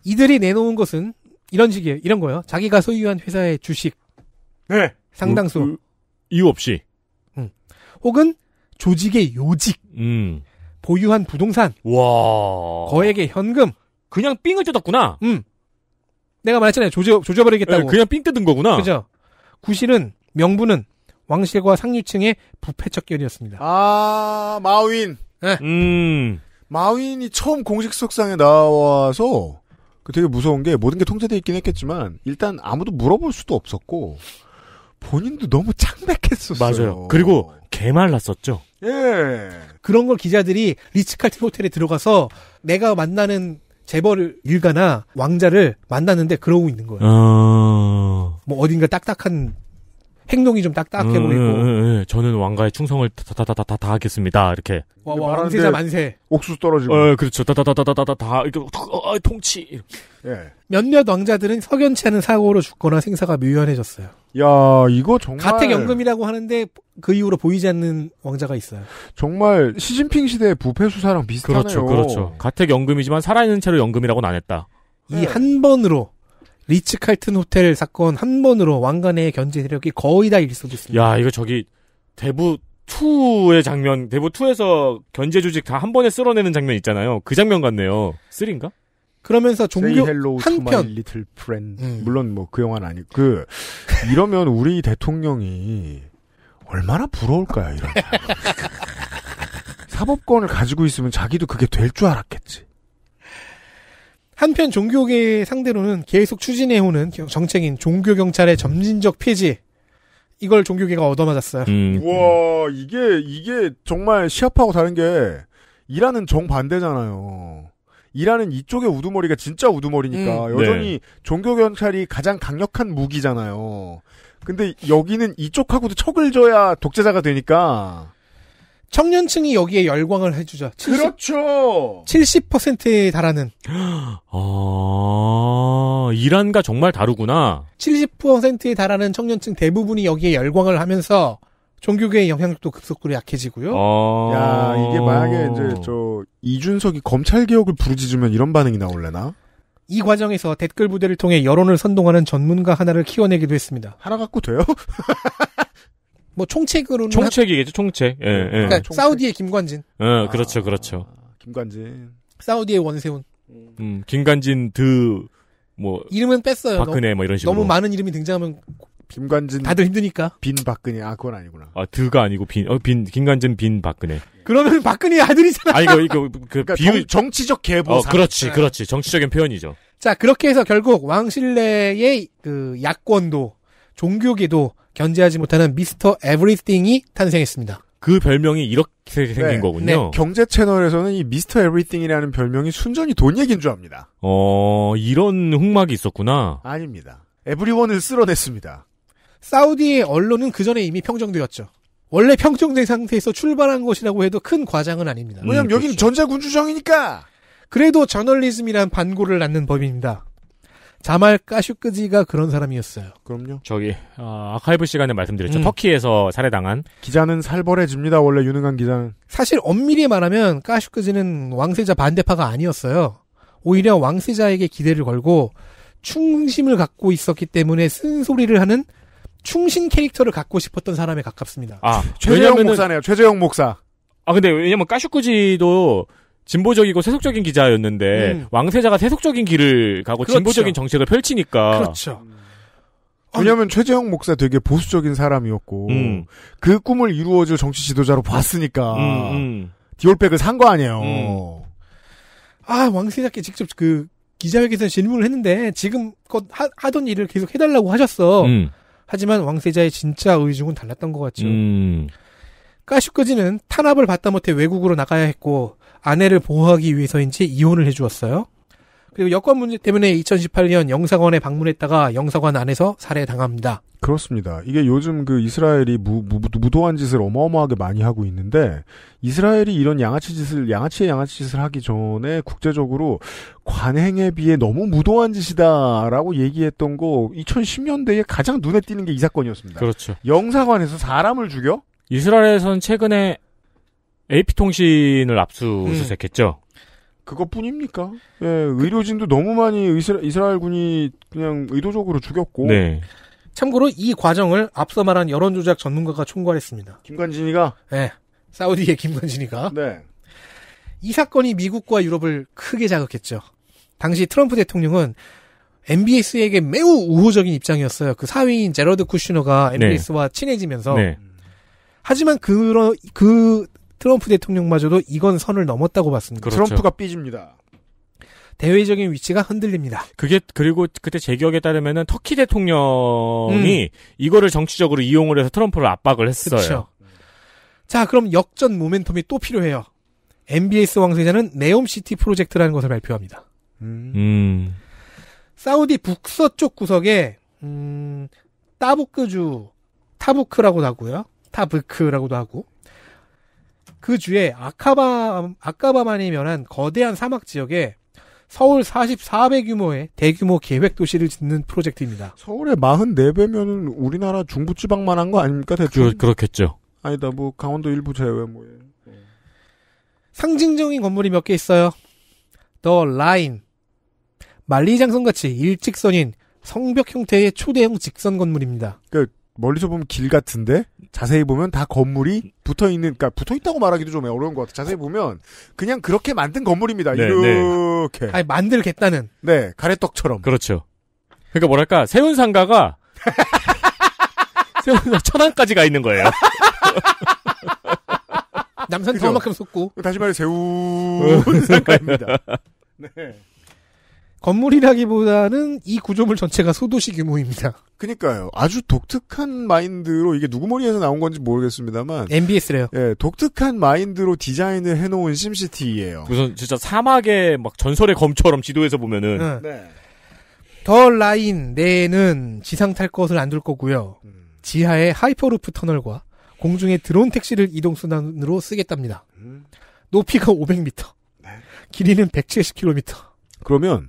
이들이 내놓은 것은 이런 식이에요. 이런 거예요. 자기가 소유한 회사의 주식. 네. 상당수. 이유 없이. 혹은 조직의 요직. 보유한 부동산. 와. 거액의 현금. 그냥 삥을 뜯었구나. 내가 말했잖아요. 조져버리겠다고. 그냥 삥 뜯은 거구나. 그죠. 구실은, 명분은 왕실과 상류층의 부패 척결이었습니다. 마윈. 네. 마윈이 처음 공식 석상에 나와서 되게 무서운 게 모든 게 통제돼 있긴 했겠지만 일단 아무도 물어볼 수도 없었고 본인도 너무 창백했었어요. 맞아요. 그리고 개말랐었죠. 예. 그런 걸 기자들이 리츠칼튼 호텔에 들어가서 내가 만나는 재벌 일가나 왕자를 만났는데 그러고 있는 거예요. 뭐 어딘가 딱딱한 행동이 좀 딱딱해 보이고. 저는 왕가의 충성을 다 하겠습니다. 이렇게. 왕세자 만세. 옥수수 떨어지고. 그렇죠. 다 이렇게 통치. 예. 몇몇 왕자들은 석연치 않은 사고로 죽거나 생사가 묘연해졌어요. 야, 이거 정말 가택연금이라고 하는데 그 이후로 보이지 않는 왕자가 있어요. 정말 시진핑 시대의 부패 수사랑 비슷하네요. 그렇죠. 가택연금이지만 살아있는 채로 연금이라고는 안 했다. 이 한 번으로 리츠 칼튼 호텔 사건 한 번으로 왕가 내의 견제 세력이 거의 다 일소됐습니다. 야, 이거 저기 대부 2의 장면, 대부 2에서 견제 조직 다 한 번에 쓸어내는 장면 있잖아요. 그 장면 같네요. 3인가? 그러면서 종교 한편 리틀 프렌드 물론 뭐 그 영화는 아니고 이러면 우리 대통령이 얼마나 부러울까요? 이런 사법권을 가지고 있으면 자기도 그게 될 줄 알았겠지. 한편 종교계 상대로는 계속 추진해오는 정책인 종교경찰의 점진적 폐지. 이걸 종교계가 얻어맞았어요. 우와, 이게 정말 시합하고 다른 게 일하는 정반대잖아요. 일하는 이쪽의 우두머리가 진짜 우두머리니까 여전히 네. 종교경찰이 가장 강력한 무기잖아요. 근데 여기는 이쪽하고도 척을 져야 독재자가 되니까. 청년층이 여기에 열광을 해주죠. 그렇죠. 70%에 달하는. 이란과 정말 다르구나. 70%에 달하는 청년층 대부분이 여기에 열광을 하면서 종교계의 영향력도 급속도로 약해지고요. 야, 이게 만약에 이제 이준석이 검찰 개혁을 부르짖으면 이런 반응이 나올래나? 이 과정에서 댓글 부대를 통해 여론을 선동하는 전문가 하나를 키워내기도 했습니다. 하나 갖고 돼요? 뭐 총책으로는 총책이겠죠, 총책. 예, 예. 그러니까 총책. 사우디의 김관진. 그렇죠. 김관진. 사우디의 원세훈. 김관진 뭐 이름은 뺐어요. 박근혜 뭐 이런 식으로. 너무 많은 이름이 등장하면 김관진 다들 힘드니까. 빈 박근혜. 그건 아니구나. 드가 아니고 김관진 빈 박근혜. 그러면 박근혜 아들이잖아. 이거 그러니까 정치적 계보상. 그렇지. 정치적인 표현이죠. 자, 그렇게 해서 결국 왕실내의 그 야권도 종교계도 견제하지 못하는 미스터 에브리띵이 탄생했습니다. 그 별명이 이렇게 생긴 거군요. 네. 경제 채널에서는 이 미스터 에브리띵이라는 별명이 순전히 돈 얘기인 줄 압니다. 이런 흑막이 있었구나. 아닙니다. 에브리원을 쓸어냈습니다. 사우디의 언론은 그 전에 이미 평정되었죠. 원래 평정된 상태에서 출발한 것이라고 해도 큰 과장은 아닙니다. 왜냐면 여기는 전자군주정이니까. 그래도 저널리즘이란 반고를 낳는 법입니다. 자말 까슈크지가 그런 사람이었어요. 그럼요. 저기 아카이브 시간에 말씀드렸죠. 터키에서 살해당한 기자는 살벌해집니다. 원래 유능한 기자는. 사실 엄밀히 말하면 까슈크지는 왕세자 반대파가 아니었어요. 오히려 왕세자에게 기대를 걸고 충심을 갖고 있었기 때문에 쓴소리를 하는 충신 캐릭터를 갖고 싶었던 사람에 가깝습니다. 최재형 목사네요. 최재형 목사. 근데 왜냐면 까슈크지도 진보적이고 세속적인 기자였는데 왕세자가 세속적인 길을 가고 그렇죠. 진보적인 정책을 펼치니까. 그렇죠. 왜냐하면 최재형 목사 되게 보수적인 사람이었고 그 꿈을 이루어줄 정치 지도자로 봤으니까 디올백을 산 거 아니에요. 왕세자께 직접 그 기자회견에서 질문을 했는데 지금껏 하던 일을 계속 해달라고 하셨어. 하지만 왕세자의 진짜 의중은 달랐던 것 같죠. 까슈크지는 탄압을 받다 못해 외국으로 나가야 했고 아내를 보호하기 위해서인지 이혼을 해주었어요. 그리고 여권 문제 때문에 2018년 영사관에 방문했다가 영사관 안에서 살해당합니다. 그렇습니다. 이게 요즘 그 이스라엘이 무도한 짓을 어마어마하게 많이 하고 있는데 이스라엘이 이런 양아치의 양아치 짓을 하기 전에 국제적으로 관행에 비해 너무 무도한 짓이다라고 얘기했던 거 2010년대에 가장 눈에 띄는 게 이 사건이었습니다. 그렇죠. 영사관에서 사람을 죽여? 이스라엘에서는 최근에 AP통신을 압수수색했죠. 그것뿐입니까? 예, 의료진도 너무 많이 이스라엘군이 그냥 의도적으로 죽였고. 네. 참고로 이 과정을 앞서 말한 여론조작 전문가가 총괄했습니다. 김관진이가? 네. 사우디의 김관진이가. 네. 이 사건이 미국과 유럽을 크게 자극했죠. 당시 트럼프 대통령은 MBS에게 매우 우호적인 입장이었어요. 그 사위인 제러드 쿠슈너가 MBS와 네. 친해지면서. 네. 하지만 그 트럼프 대통령마저도 이건 선을 넘었다고 봤습니다. 그렇죠. 트럼프가 삐집니다. 대외적인 위치가 흔들립니다. 그리고 그때 제 기억에 따르면은 터키 대통령이 이거를 정치적으로 이용을 해서 트럼프를 압박을 했어요. 그렇죠. 자, 그럼 역전 모멘텀이 또 필요해요. MBS 왕세자는 네옴시티 프로젝트라는 것을 발표합니다. 사우디 북서쪽 구석에 따부크주 타부크라고도 하고요. 타브크라고도 하고. 그 주에 아카바만이 면한 거대한 사막 지역에 서울 44배 규모의 대규모 계획 도시를 짓는 프로젝트입니다. 서울의 44배면은 우리나라 중부지방만 한 거 아닙니까? 대충? 그렇겠죠. 아니다, 뭐, 강원도 일부 제외, 뭐. 상징적인 건물이 몇 개 있어요. 더 라인. 만리장성같이 일직선인 성벽 형태의 초대형 직선 건물입니다. 멀리서 보면 길 같은데 자세히 보면 다 건물이 붙어있는, 그러니까 붙어있다고 말하기도 좀 어려운 것 같아요. 자세히 보면 그냥 그렇게 만든 건물입니다. 네, 이렇게. 아니, 만들겠다는. 네, 가래떡처럼. 그렇죠. 그러니까 뭐랄까 세운상가가 천안까지 가 있는 거예요. 남산 더만큼 쏟고. 다시 말해 세운상가입니다. 네. 건물이라기보다는 이 구조물 전체가 소도시 규모입니다. 그니까요. 아주 독특한 마인드로, 이게 누구 머리에서 나온 건지 모르겠습니다만. MBS래요. 예, 독특한 마인드로 디자인을 해놓은 심시티예요. 무슨 진짜 사막의 막 전설의 검처럼 지도에서 보면은. 네. 더 라인 내에는 지상 탈 것을 안 둘 거고요. 지하에 하이퍼루프 터널과 공중에 드론 택시를 이동수단으로 쓰겠답니다. 높이가 500m. 네. 길이는 170km. 그러면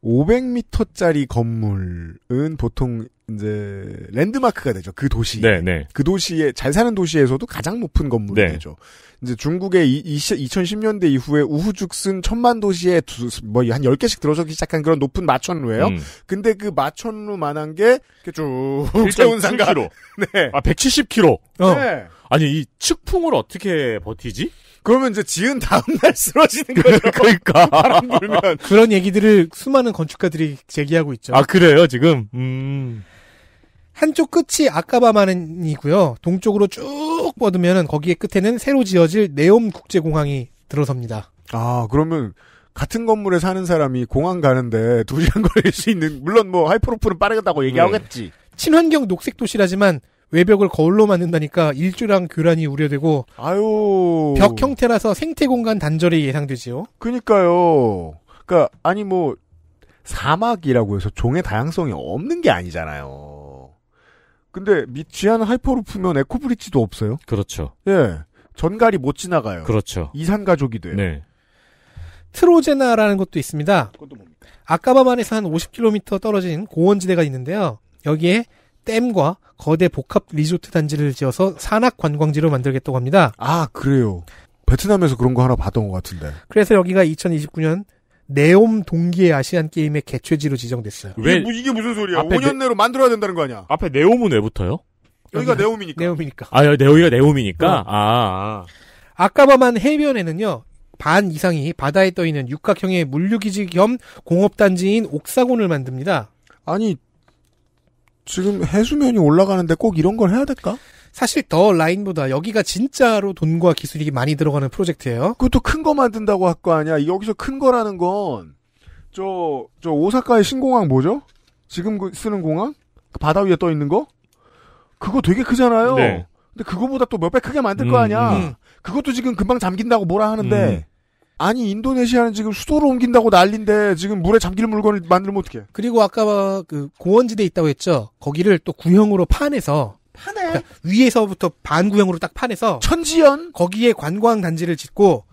500m짜리 건물은 보통 이제 랜드마크가 되죠. 그 도시. 네. 그 도시에 잘 사는 도시에서도 가장 높은 건물이 네. 되죠. 이제 중국의 2010년대 이후에 우후죽순 천만 도시에 한 10개씩 들어서기 시작한 그런 높은 마천루예요. 근데 그 마천루만한 게 쭉 세운상가. 네. 170km. 네. 아니 이 측풍을 어떻게 버티지? 그러면 이제 지은 다음날 쓰러지는 거죠. 그러니까. 바람 불면. 그런 얘기들을 수많은 건축가들이 제기하고 있죠. 아, 그래요, 지금? 한쪽 끝이 아카바만이고요. 동쪽으로 쭉 뻗으면 거기에 끝에는 새로 지어질 네옴 국제공항이 들어섭니다. 아, 그러면 같은 건물에 사는 사람이 공항 가는데 2시간 걸릴 수 있는, 물론 뭐 하이퍼루프는 빠르겠다고 얘기하겠지. 친환경 녹색 도시라지만 외벽을 거울로 만든다니까 일조량 교란이 우려되고 아유 벽 형태라서 생태 공간 단절이 예상되지요. 그러니까요. 그러니까 아니 뭐 사막이라고 해서 종의 다양성이 없는 게 아니잖아요. 근데 지하는 하이퍼루프면 에코브릿지도 없어요. 그렇죠. 예, 전갈이 못 지나가요. 그렇죠. 이산 가족이 돼요. 네. 트로제나라는 것도 있습니다. 그것도 뭡니까? 아카바만에서 한 50km 떨어진 고원지대가 있는데요. 여기에 댐과 거대 복합 리조트 단지를 지어서 산악 관광지로 만들겠다고 합니다. 아, 그래요. 베트남에서 그런 거 하나 봤던 것 같은데. 그래서 여기가 2029년 네옴 동계 아시안 게임의 개최지로 지정됐어요. 이게 무슨 소리야? 5년 내로 만들어야 된다는 거 아니야? 앞에 네옴은 왜 붙어요? 여기가 네옴이니까. 네옴이니까. 아, 여기가 네옴이니까? 아카바만 해변에는요, 반 이상이 바다에 떠있는 육각형의 물류기지 겸 공업단지인 옥사곤을 만듭니다. 아니, 지금 해수면이 올라가는데 꼭 이런 걸 해야 될까? 사실 더 라인보다 여기가 진짜로 돈과 기술이 많이 들어가는 프로젝트예요. 그것도 큰 거 만든다고 할 거 아니야. 여기서 큰 거라는 건 저 오사카의 신공항 뭐죠? 지금 쓰는 공항? 그 바다 위에 떠 있는 거? 그거 되게 크잖아요. 네. 근데 그거보다 또 몇 배 크게 만들 거 아니야. 그것도 지금 금방 잠긴다고 뭐라 하는데 아니 인도네시아는 지금 수도로 옮긴다고 난린데 지금 물에 잠길 물건을 만들면 어떡해. 그리고 아까 그 고원지대에 있다고 했죠. 거기를 또 구형으로 파내서 그러니까 위에서부터 반구형으로 딱 파내서 천지연 거기에 관광 단지를 짓고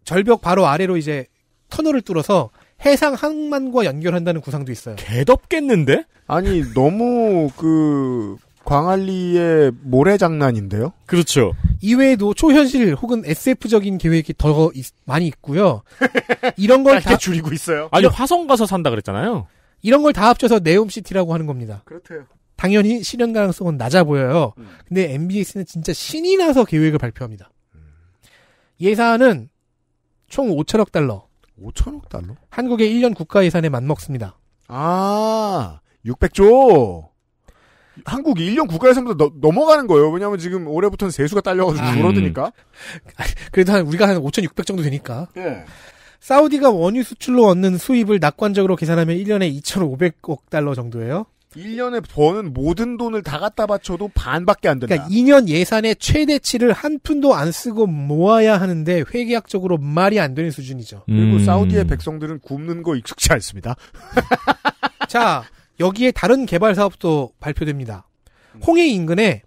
절벽 바로 아래로 이제 터널을 뚫어서 해상 항만과 연결한다는 구상도 있어요. 개덥겠는데? 아니 너무 그 광안리의 모래장난인데요? 그렇죠. 이외에도 초현실 혹은 SF적인 계획이 더 많이 있고요. 이런 걸 다 줄이고 있어요. 아니 화성 가서 산다 그랬잖아요. 이런 걸 다 합쳐서 네옴시티라고 하는 겁니다. 그렇대요. 당연히 실현 가능성은 낮아 보여요. 근데 MBS는 진짜 신이 나서 계획을 발표합니다. 예산은 총 5천억 달러. 5천억 달러? 한국의 1년 국가 예산에 맞먹습니다. 아, 600조. 한국이 1년 국가 예산보다 넘어가는 거예요. 왜냐하면 지금 올해부터는 세수가 딸려가지고 줄어드니까. 그래도 우리가 한 5,600 정도 되니까. 예. 사우디가 원유 수출로 얻는 수입을 낙관적으로 계산하면 1년에 2,500억 달러 정도예요. 1년에 버는 모든 돈을 다 갖다 바쳐도 반밖에 안 된다. 그러니까 2년 예산의 최대치를 한 푼도 안 쓰고 모아야 하는데 회계학적으로 말이 안 되는 수준이죠. 그리고 사우디의 백성들은 굶는 거 익숙치 않습니다. 자, 여기에 다른 개발 사업도 발표됩니다. 홍해 인근에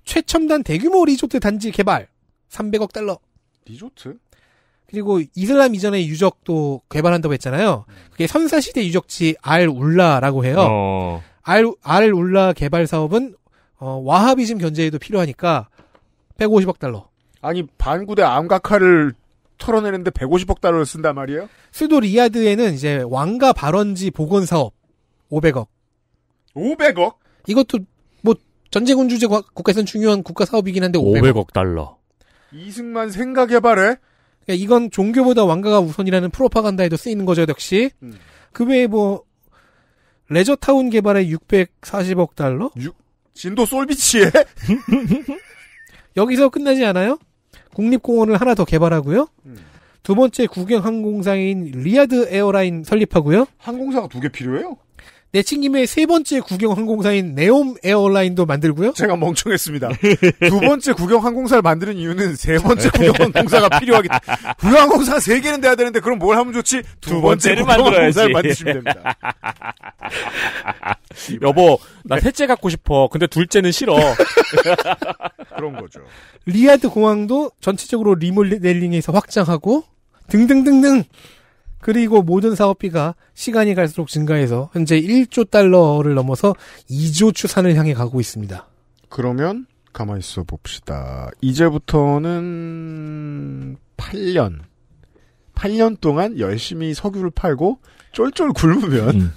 최첨단 대규모 리조트 단지 개발 300억 달러. 리조트? 그리고 이슬람 이전의 유적도 개발한다고 했잖아요. 그게 선사시대 유적지 알-울라라고 해요. 알-울라 개발 사업은 와하비즘 견제에도 필요하니까 150억 달러. 아니 반구대 암각화를 털어내는데 150억 달러를 쓴단 말이에요? 수도 리야드에는 이제 왕가 발원지 복원 사업 500억. 500억? 이것도 뭐 전제군 주재 국가에서는 중요한 국가 사업이긴 한데 500억 달러. 이승만 생각 개발해? 그러니까 이건 종교보다 왕가가 우선이라는 프로파간다에도 쓰이는 거죠, 역시. 그 외에 뭐 레저타운 개발에 640억 달러? 진도 솔비치에? 여기서 끝나지 않아요? 국립공원을 하나 더 개발하고요. 두 번째 국영 항공사인 리야드 에어라인 설립하고요. 항공사가 2개 필요해요? 내친김에 세 번째 국영 항공사인 네옴 에어라인도 만들고요. 제가 멍청했습니다. 두 번째 국영 항공사를 만드는 이유는 세 번째 국영 항공사가 필요하기 때문에. 국영 항공사가 3개는 돼야 되는데 그럼 뭘 하면 좋지? 두 번째를 국영 항공사를 만드시면 됩니다. 여보, 나 셋째 갖고 싶어. 근데 둘째는 싫어. 그런 거죠. 리야드 공항도 전체적으로 리모델링해서 확장하고 등등등등. 그리고 모든 사업비가 시간이 갈수록 증가해서 현재 1조 달러를 넘어서 2조 추산을 향해 가고 있습니다. 그러면 가만히 있어 봅시다. 이제부터는 8년 동안 열심히 석유를 팔고 쫄쫄 굶으면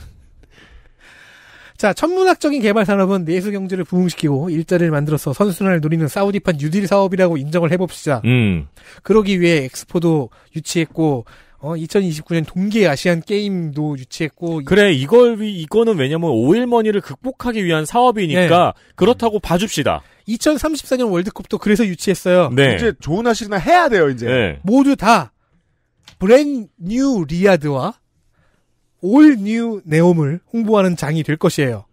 자, 천문학적인 개발 산업은 내수 경제를 부흥시키고 일자리를 만들어서 선순환을 노리는 사우디판 뉴딜 사업이라고 인정을 해봅시다. 그러기 위해 엑스포도 유치했고 2029년 동계 아시안 게임도 유치했고. 그래, 이거는 왜냐면 오일머니를 극복하기 위한 사업이니까, 네. 그렇다고 봐줍시다. 2034년 월드컵도 그래서 유치했어요. 네. 이제 좋은 아시나 해야 돼요, 이제. 네. 모두 다, 브랜드 뉴 리야드와 올 뉴 네옴을 홍보하는 장이 될 것이에요.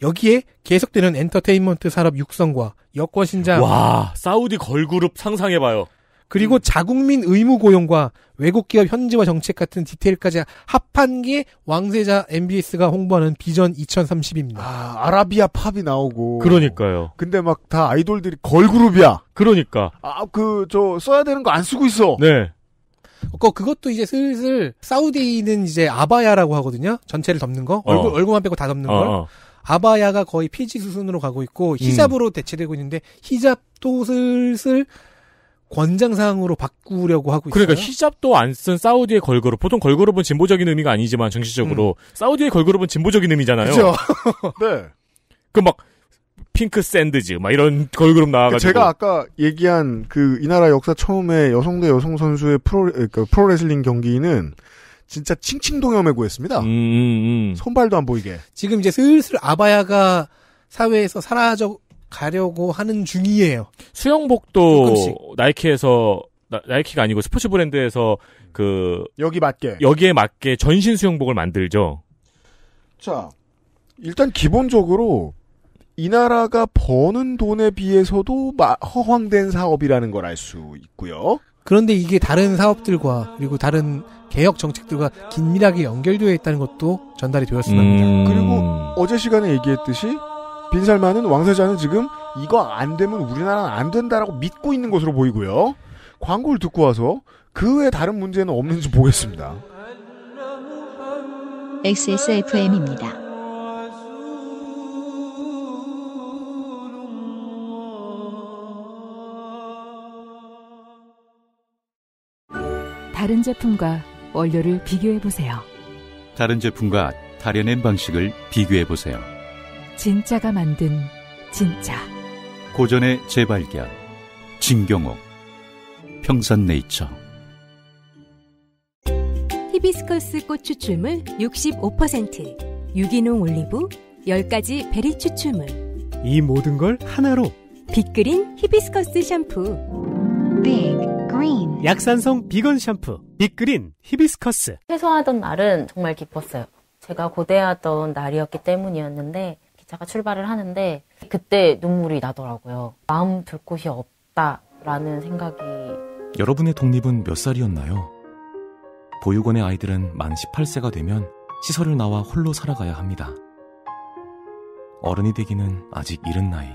여기에 계속되는 엔터테인먼트 산업 육성과 여권 신장. 와, 사우디 걸그룹 상상해봐요. 그리고 자국민 의무 고용과 외국 기업 현지화 정책 같은 디테일까지 합한 게 왕세자 MBS가 홍보하는 비전 2030입니다. 아라비아 팝이 나오고. 그러니까요. 근데 막 다 아이돌들이 걸그룹이야. 그러니까. 써야 되는 거 안 쓰고 있어. 네. 그것도 이제 슬슬 사우디는 이제 아바야라고 하거든요. 전체를 덮는 거. 얼굴만 빼고 다 덮는 걸. 아바야가 거의 폐지 수순으로 가고 있고 히잡으로 대체되고 있는데 히잡도 슬슬 권장사항으로 바꾸려고 하고 있어요. 그러니까 히잡도 안 쓴 사우디의 걸그룹. 보통 걸그룹은 진보적인 의미가 아니지만 정치적으로 사우디의 걸그룹은 진보적인 의미잖아요. 그렇죠. 네. 그 막 핑크 샌드즈 막 이런 걸그룹 나와가지고. 제가 아까 얘기한 이 나라 역사 처음에 여성 대 여성 선수의 프로레슬링 경기는 진짜 칭칭동염에 구했습니다. 손발도 안 보이게. 지금 이제 슬슬 아바야가 사회에서 사라져 가려고 하는 중이에요. 수영복도 조금씩. 나이키가 아니고 스포츠 브랜드에서 여기에 맞게 전신 수영복을 만들죠. 자, 일단 기본적으로 이 나라가 버는 돈에 비해서도 허황된 사업이라는 걸 알 수 있고요. 그런데 이게 다른 사업들과 그리고 다른 개혁 정책들과 긴밀하게 연결되어 있다는 것도 전달이 되었으면 합니다. 그리고 어제 시간에 얘기했듯이 빈살만은 왕세자는 지금 이거 안 되면 우리나라는 안 된다라고 믿고 있는 것으로 보이고요. 광고를 듣고 와서 그 외에 다른 문제는 없는지 보겠습니다. XSFM입니다. 다른 제품과 원료를 비교해보세요. 다른 제품과 다려낸 방식을 비교해보세요. 진짜가 만든 진짜. 고전의 재발견. 진경옥. 평산네이처. 히비스커스 꽃 추출물 65%, 유기농 올리브, 10가지 베리 추출물. 이 모든 걸 하나로. 빅그린 히비스커스 샴푸. 빅 그린. 약산성 비건 샴푸. 빅그린 히비스커스. 퇴소하던 날은 정말 기뻤어요. 제가 고대하던 날이었기 때문이었는데 기차가 출발을 하는데 그때 눈물이 나더라고요. 마음 둘 곳이 없다라는 생각이. 여러분의 독립은 몇 살이었나요? 보육원의 아이들은 만 18세가 되면 시설을 나와 홀로 살아가야 합니다. 어른이 되기는 아직 이른 나이.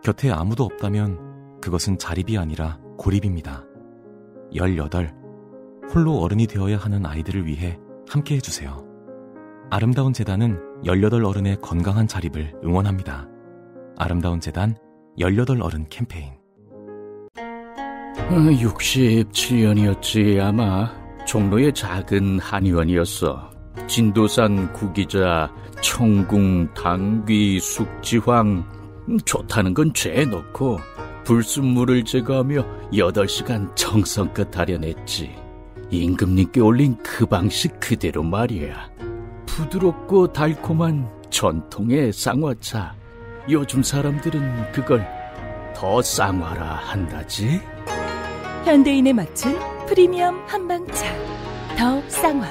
곁에 아무도 없다면 그것은 자립이 아니라 고립입니다. 18. 홀로 어른이 되어야 하는 아이들을 위해 함께 해주세요. 아름다운 재단은 18 어른의 건강한 자립을 응원합니다. 아름다운 재단 18 어른 캠페인. 67년이었지 아마. 종로의 작은 한의원이었어. 진도산 구기자, 청궁, 당귀, 숙지황 좋다는 건 죄에 넣고 불순물을 제거하며 8시간 정성껏 다려냈지. 임금님께 올린 그 방식 그대로 말이야. 부드럽고 달콤한 전통의 쌍화차. 요즘 사람들은 그걸 더 쌍화라 한다지. 현대인에 맞춘 프리미엄 한방차 더 쌍화.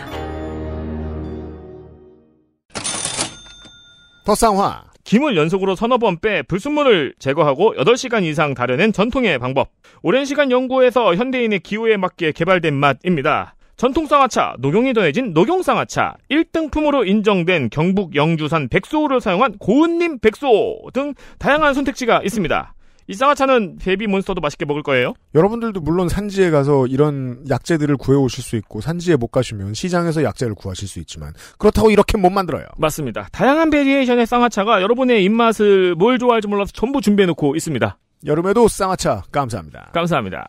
더 쌍화. 김을 연속으로 서너 번 빼 불순물을 제거하고 8시간 이상 다려낸 전통의 방법. 오랜 시간 연구해서 현대인의 기호에 맞게 개발된 맛입니다. 전통 쌍화차, 녹용이 더해진 녹용 쌍화차, 1등품으로 인정된 경북 영주산 백소를 사용한 고은님 백소 등 다양한 선택지가 있습니다. 이 쌍화차는 베이비몬스터도 맛있게 먹을 거예요? 여러분들도 물론 산지에 가서 이런 약재들을 구해오실 수 있고, 산지에 못 가시면 시장에서 약재를 구하실 수 있지만 그렇다고 이렇게 못 만들어요. 맞습니다. 다양한 베리에이션의 쌍화차가 여러분의 입맛을 뭘 좋아할지 몰라서 전부 준비해놓고 있습니다. 여름에도 쌍화차 감사합니다. 감사합니다.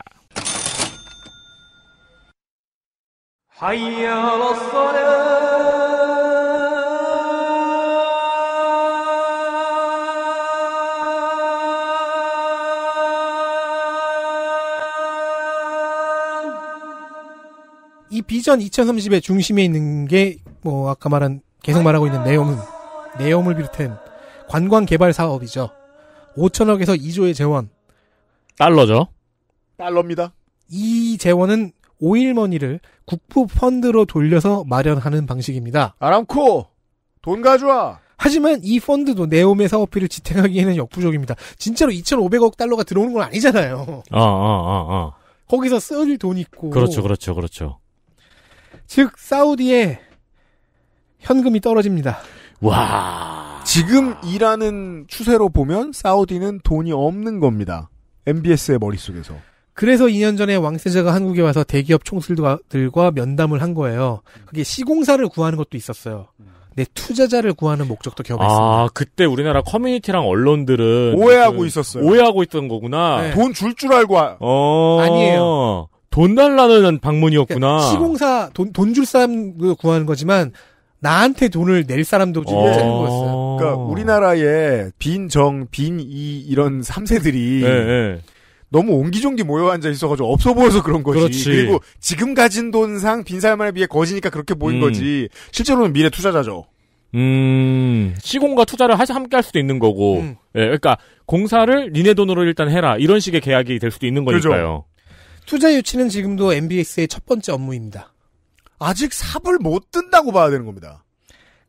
이 비전 2030의 중심에 있는 게 아까 말한 계속 말하고 있는 내용을 비롯한 관광 개발 사업이죠. 5천억에서 2조의 재원. 달러죠. 달러입니다. 이 재원은 오일머니를 국부 펀드로 돌려서 마련하는 방식입니다. 아람코 돈 가져와. 하지만 이 펀드도 네옴의 사업비를 지탱하기에는 역부족입니다. 진짜로 2,500억 달러가 들어오는 건 아니잖아요. 거기서 쓸 돈 있고. 그렇죠. 즉 사우디에 현금이 떨어집니다. 와. 지금 일하는 추세로 보면 사우디는 돈이 없는 겁니다. MBS의 머릿속에서. 그래서 2년 전에 왕세자가 한국에 와서 대기업 총수들과 면담을 한 거예요. 그게 시공사를 구하는 것도 있었어요. 내 투자자를 구하는 목적도 겹했습니다. 그때 우리나라 커뮤니티랑 언론들은 오해하고 있었어요. 오해하고 있던 거구나. 네. 돈 줄 줄 알고. 아니에요. 돈 달라는 방문이었구나. 그러니까 시공사 돈 줄 사람도 구하는 거지만 나한테 돈을 낼 사람도 주는 거였어요. 그러니까 우리나라의 빈이 이런 3세들이 너무 옹기종기 모여 앉아 있어가지고 없어 보여서 그런 거지. 그렇지. 그리고 지금 가진 돈상 빈 사람에 비해 거지니까 그렇게 보인 거지. 실제로는 미래 투자자죠. 시공과 투자를 함께 할 수도 있는 거고. 그러니까 공사를 니네 돈으로 일단 해라. 이런 식의 계약이 될 수도 있는 거니까요. 그렇죠. 투자 유치는 지금도 MBS의 첫 번째 업무입니다. 아직 삽을 못 뜬다고 봐야 되는 겁니다.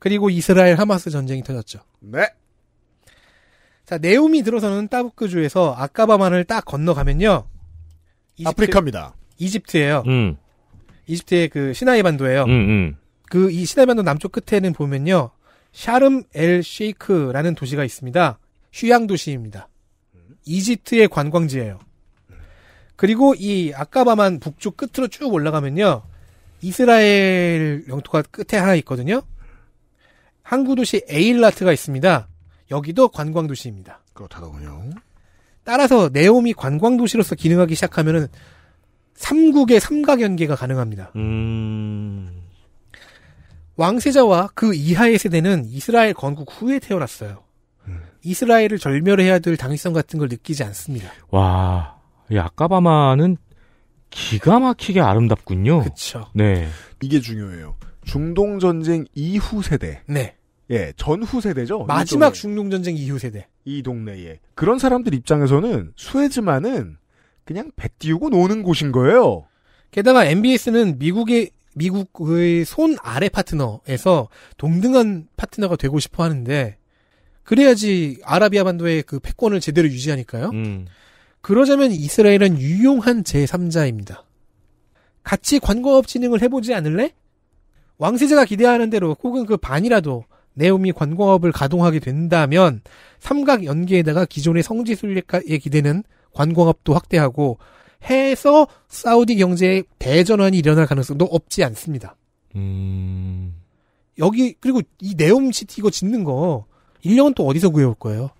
그리고 이스라엘 하마스 전쟁이 터졌죠. 네. 자, 네옴이 들어서는 따부크주에서 아까바만을 딱 건너가면요. 아프리카입니다. 이집트예요. 이집트의 그 시나이 반도예요. 이 시나이 반도 남쪽 끝에는 보면요. 샤름 엘 쉐이크라는 도시가 있습니다. 휴양 도시입니다. 이집트의 관광지예요. 그리고 이 아까바만 북쪽 끝으로 쭉 올라가면요. 이스라엘 영토가 끝에 하나 있거든요. 항구 도시 에일라트가 있습니다. 여기도 관광 도시입니다. 그렇다더군요. 따라서 네옴이 관광 도시로서 기능하기 시작하면은 삼국의 삼각연계가 가능합니다. 왕세자와 그 이하의 세대는 이스라엘 건국 후에 태어났어요. 이스라엘을 절멸해야 될 당위성 같은 걸 느끼지 않습니다. 와, 이 아까바마는 기가 막히게 아름답군요. 그렇죠. 네, 이게 중요해요. 중동 전쟁 이후 세대. 네. 예, 전후 세대죠. 마지막 중동 전쟁 이후 세대. 이 동네에 그런 사람들 입장에서는 수에즈만은 그냥 배 띄우고 노는 곳인 거예요. 게다가 MBS는 미국의 손 아래 파트너에서 동등한 파트너가 되고 싶어 하는데 그래야지 아라비아 반도의 그 패권을 제대로 유지하니까요. 그러자면 이스라엘은 유용한 제3자입니다. 같이 관광업 진행을 해보지 않을래? 왕세자가 기대하는 대로 혹은 그 반이라도 네옴이 관광업을 가동하게 된다면 삼각 연계에다가 기존의 성지 순례에 기대는 관광업도 확대하고 해서 사우디 경제의 대전환이 일어날 가능성도 없지 않습니다. 여기 그리고 이 네옴시티 이거 짓는 거 인력은 또 어디서 구해올 거예요?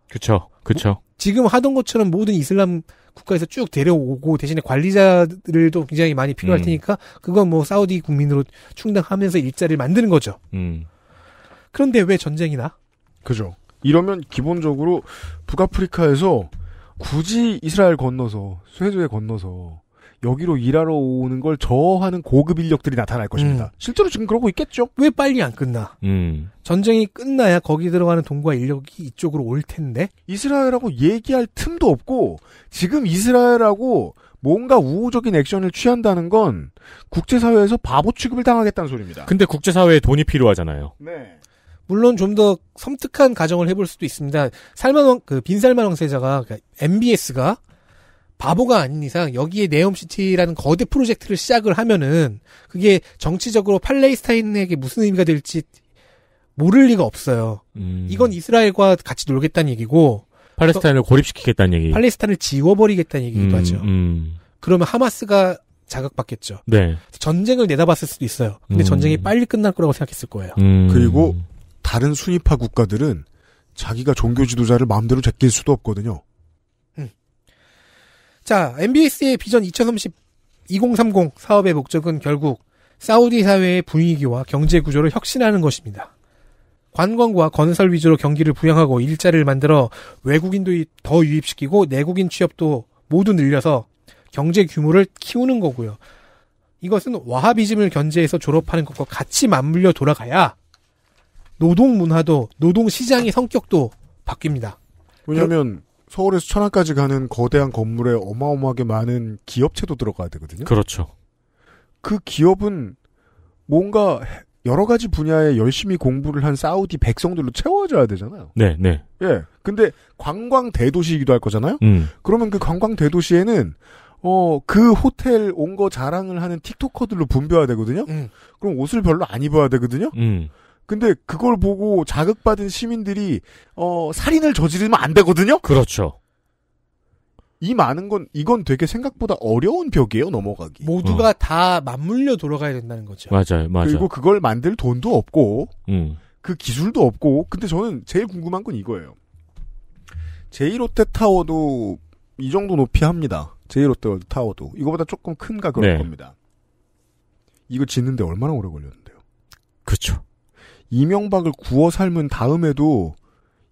그쵸. 지금 하던 것처럼 모든 이슬람 국가에서 쭉 데려오고 대신에 관리자들도 굉장히 많이 필요할 테니까 그건 뭐 사우디 국민으로 충당하면서 일자리를 만드는 거죠. 그런데 왜 전쟁이 나? 그죠. 이러면 기본적으로 북아프리카에서 굳이 이스라엘 건너서 수에즈에 건너서 여기로 일하러 오는 걸 저하는 고급 인력들이 나타날 것입니다. 실제로 지금 그러고 있겠죠. 왜 빨리 안 끝나? 전쟁이 끝나야 거기 들어가는 돈과 인력이 이쪽으로 올 텐데. 이스라엘하고 얘기할 틈도 없고 지금 이스라엘하고 뭔가 우호적인 액션을 취한다는 건 국제사회에서 바보 취급을 당하겠다는 소리입니다. 근데 국제사회에 돈이 필요하잖아요. 네. 물론 좀 더 섬뜩한 가정을 해볼 수도 있습니다. 빈살만 왕세자가 그러니까 MBS가 바보가 아닌 이상 여기에 네옴시티라는 거대 프로젝트를 시작을 하면은 그게 정치적으로 팔레스타인에게 무슨 의미가 될지 모를 리가 없어요. 이건 이스라엘과 같이 놀겠다는 얘기고 팔레스타인을 고립시키겠다는 얘기. 팔레스타인을 지워버리겠다는 얘기기도 하죠. 그러면 하마스가 자극받겠죠. 네. 전쟁을 내다봤을 수도 있어요. 근데 전쟁이 빨리 끝날 거라고 생각했을 거예요. 그리고 다른 순위파 국가들은 자기가 종교 지도자를 마음대로 제낄 수도 없거든요. 자, MBS의 비전 2030 사업의 목적은 결국 사우디 사회의 분위기와 경제 구조를 혁신하는 것입니다. 관광과 건설 위주로 경기를 부양하고 일자리를 만들어 외국인도 더 유입시키고 내국인 취업도 모두 늘려서 경제 규모를 키우는 거고요. 이것은 와하비즘을 견제해서 졸업하는 것과 같이 맞물려 돌아가야 노동 문화도 노동 시장의 성격도 바뀝니다. 왜냐하면 서울에서 천안까지 가는 거대한 건물에 어마어마하게 많은 기업체도 들어가야 되거든요. 그렇죠. 그 기업은 뭔가 여러 가지 분야에 열심히 공부를 한 사우디 백성들로 채워져야 되잖아요. 네. 예. 근데 관광 대도시이기도 할 거잖아요. 그러면 그 관광 대도시에는 그 호텔 온 거 자랑을 하는 틱토커들로 분배해야 되거든요. 그럼 옷을 별로 안 입어야 되거든요. 근데 그걸 보고 자극받은 시민들이 살인을 저지르면 안 되거든요. 그렇죠. 이 많은 건 이건 되게 생각보다 어려운 벽이에요. 넘어가기. 모두가 다 맞물려 돌아가야 된다는 거죠. 맞아요. 그리고 그걸 만들 돈도 없고 그 기술도 없고. 근데 저는 제일 궁금한 건 이거예요. 제1롯데타워도 이 정도 높이 합니다. 제1롯데타워도 이거보다 조금 큰가 그럴 겁니다. 이거 짓는데 얼마나 오래 걸렸는데요? 그렇죠. 이명박을 구워 삶은 다음에도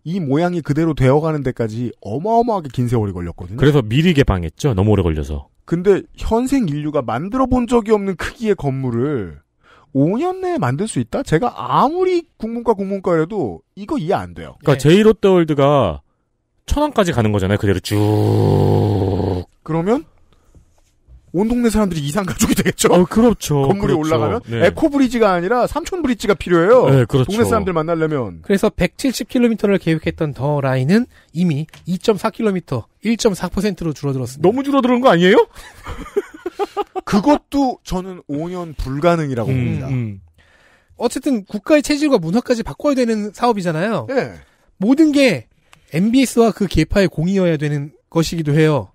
이 모양이 그대로 되어가는 데까지 어마어마하게 긴 세월이 걸렸거든요. 그래서 미리 개방했죠. 너무 오래 걸려서. 근데 현생 인류가 만들어 본 적이 없는 크기의 건물을 5년 내에 만들 수 있다? 제가 아무리 국문과래도 이거 이해 안 돼요. 그러니까 제1롯데월드가 천안까지 가는 거잖아요. 그대로 쭉. 그러면 온 동네 사람들이 이상 가족이 되겠죠. 그렇죠. 건물이 그렇죠. 올라가면 네. 에코브리지가 아니라 삼촌브리지가 필요해요. 네, 그렇죠. 동네 사람들 만나려면. 그래서 170km를 계획했던 더 라인은 이미 2.4km, 1.4%로 줄어들었습니다. 너무 줄어드는 거 아니에요? 그것도 저는 5년 불가능이라고 봅니다. 어쨌든 국가의 체질과 문화까지 바꿔야 되는 사업이잖아요. 네. 모든 게 MBS와 그 계파의 공이어야 되는 것이기도 해요.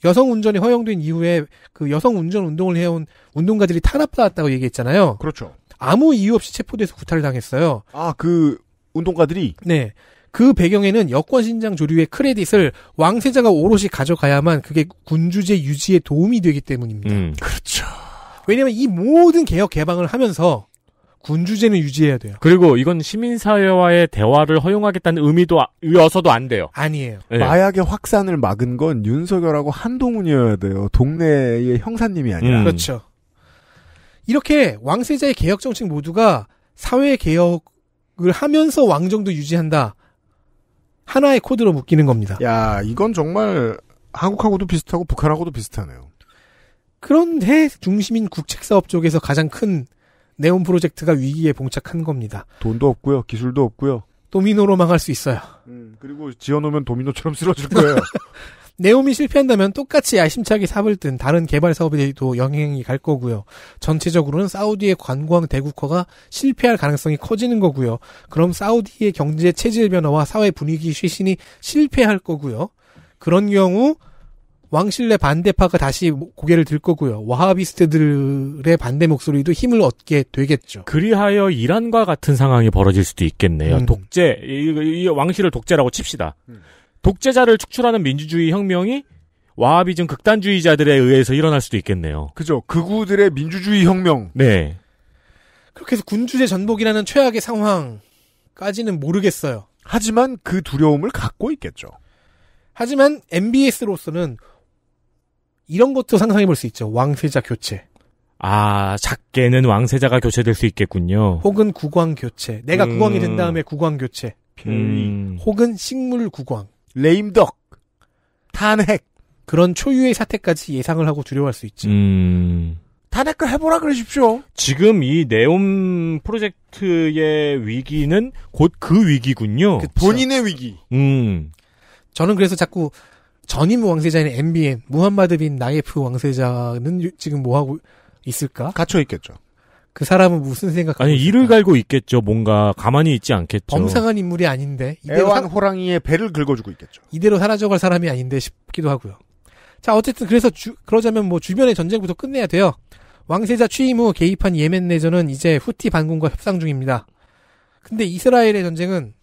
여성 운전이 허용된 이후에 그 여성 운전 운동을 해온 운동가들이 탄압받았다고 얘기했잖아요. 그렇죠. 아무 이유 없이 체포돼서 구타를 당했어요. 그 운동가들이? 네. 그 배경에는 여권 신장 조류의 크레딧을 왕세자가 오롯이 가져가야만 그게 군주제 유지에 도움이 되기 때문입니다. 그렇죠. 왜냐면 이 모든 개혁 개방을 하면서 군주제는 유지해야 돼요. 그리고 이건 시민사회와의 대화를 허용하겠다는 의미도여서도 안 돼요. 아니에요. 네. 마약의 확산을 막은 건 윤석열하고 한동훈이어야 돼요. 동네의 형사님이 아니라. 그렇죠. 이렇게 왕세자의 개혁 정책 모두가 사회 개혁을 하면서 왕정도 유지한다. 하나의 코드로 묶이는 겁니다. 야, 이건 정말 한국하고도 비슷하고 북한하고도 비슷하네요. 그런데 중심인 국책사업 쪽에서 가장 큰 네온 프로젝트가 위기에 봉착한 겁니다. 돈도 없고요. 기술도 없고요. 도미노로 망할 수 있어요. 그리고 지어놓으면 도미노처럼 쓰러질 거예요. 네옴이 실패한다면 똑같이 야심차게 삽을 뜬 다른 개발 사업에도 영향이 갈 거고요. 전체적으로는 사우디의 관광 대국화가 실패할 가능성이 커지는 거고요. 그럼 사우디의 경제 체질 변화와 사회 분위기 쇄신이 실패할 거고요. 그런 경우 왕실내 반대파가 다시 고개를 들 거고요. 와하비스트들의 반대 목소리도 힘을 얻게 되겠죠. 그리하여 이란과 같은 상황이 벌어질 수도 있겠네요. 독재, 이 왕실을 독재라고 칩시다. 독재자를 축출하는 민주주의 혁명이 와하비즘 극단주의자들에 의해서 일어날 수도 있겠네요. 그죠. 극우들의 민주주의 혁명. 네. 그렇게 해서 군주제 전복이라는 최악의 상황까지는 모르겠어요. 하지만 그 두려움을 갖고 있겠죠. 하지만 MBS로서는 이런 것도 상상해 볼 수 있죠. 왕세자 교체. 아, 작게는 왕세자가 교체될 수 있겠군요. 혹은 국왕 교체. 내가 국왕이 된 다음에 국왕 교체. 혹은 식물 국왕. 레임덕. 탄핵. 그런 초유의 사태까지 예상을 하고 두려워할 수 있죠. 탄핵을 해보라 그러십시오. 지금 이 네옴 프로젝트의 위기는 곧 그 위기군요. 그쵸. 본인의 위기. 저는 그래서 자꾸 전임 왕세자인 MBN 무함마드 빈 나예프 왕세자는 지금 뭐 하고 있을까? 갇혀 있겠죠. 그 사람은 무슨 생각하고 아니 있을까? 이를 갈고 있겠죠. 뭔가 가만히 있지 않겠죠. 범상한 인물이 아닌데 애완 호랑이의 배를 긁어주고 있겠죠. 이대로 사라져갈 사람이 아닌데 싶기도 하고요. 자 어쨌든 그래서 그러자면 뭐 주변의 전쟁부터 끝내야 돼요. 왕세자 취임 후 개입한 예멘 내전은 이제 후티 반군과 협상 중입니다. 근데 이스라엘의 전쟁은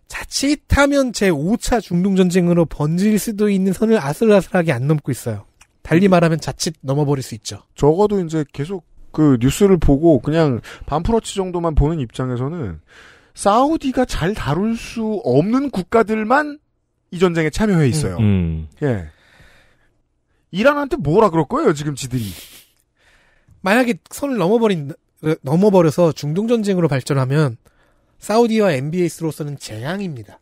자칫하면 제5차 중동전쟁으로 번질 수도 있는 선을 아슬아슬하게 안 넘고 있어요. 달리 말하면 자칫 넘어버릴 수 있죠. 적어도 이제 계속 그 뉴스를 보고 그냥 반프러치 정도만 보는 입장에서는 사우디가 잘 다룰 수 없는 국가들만 이 전쟁에 참여해 있어요. 예. 이란한테 뭐라 그럴 거예요, 지금 지들이. 만약에 선을 넘어버려서 중동전쟁으로 발전하면 사우디와 MBS로서는 재앙입니다.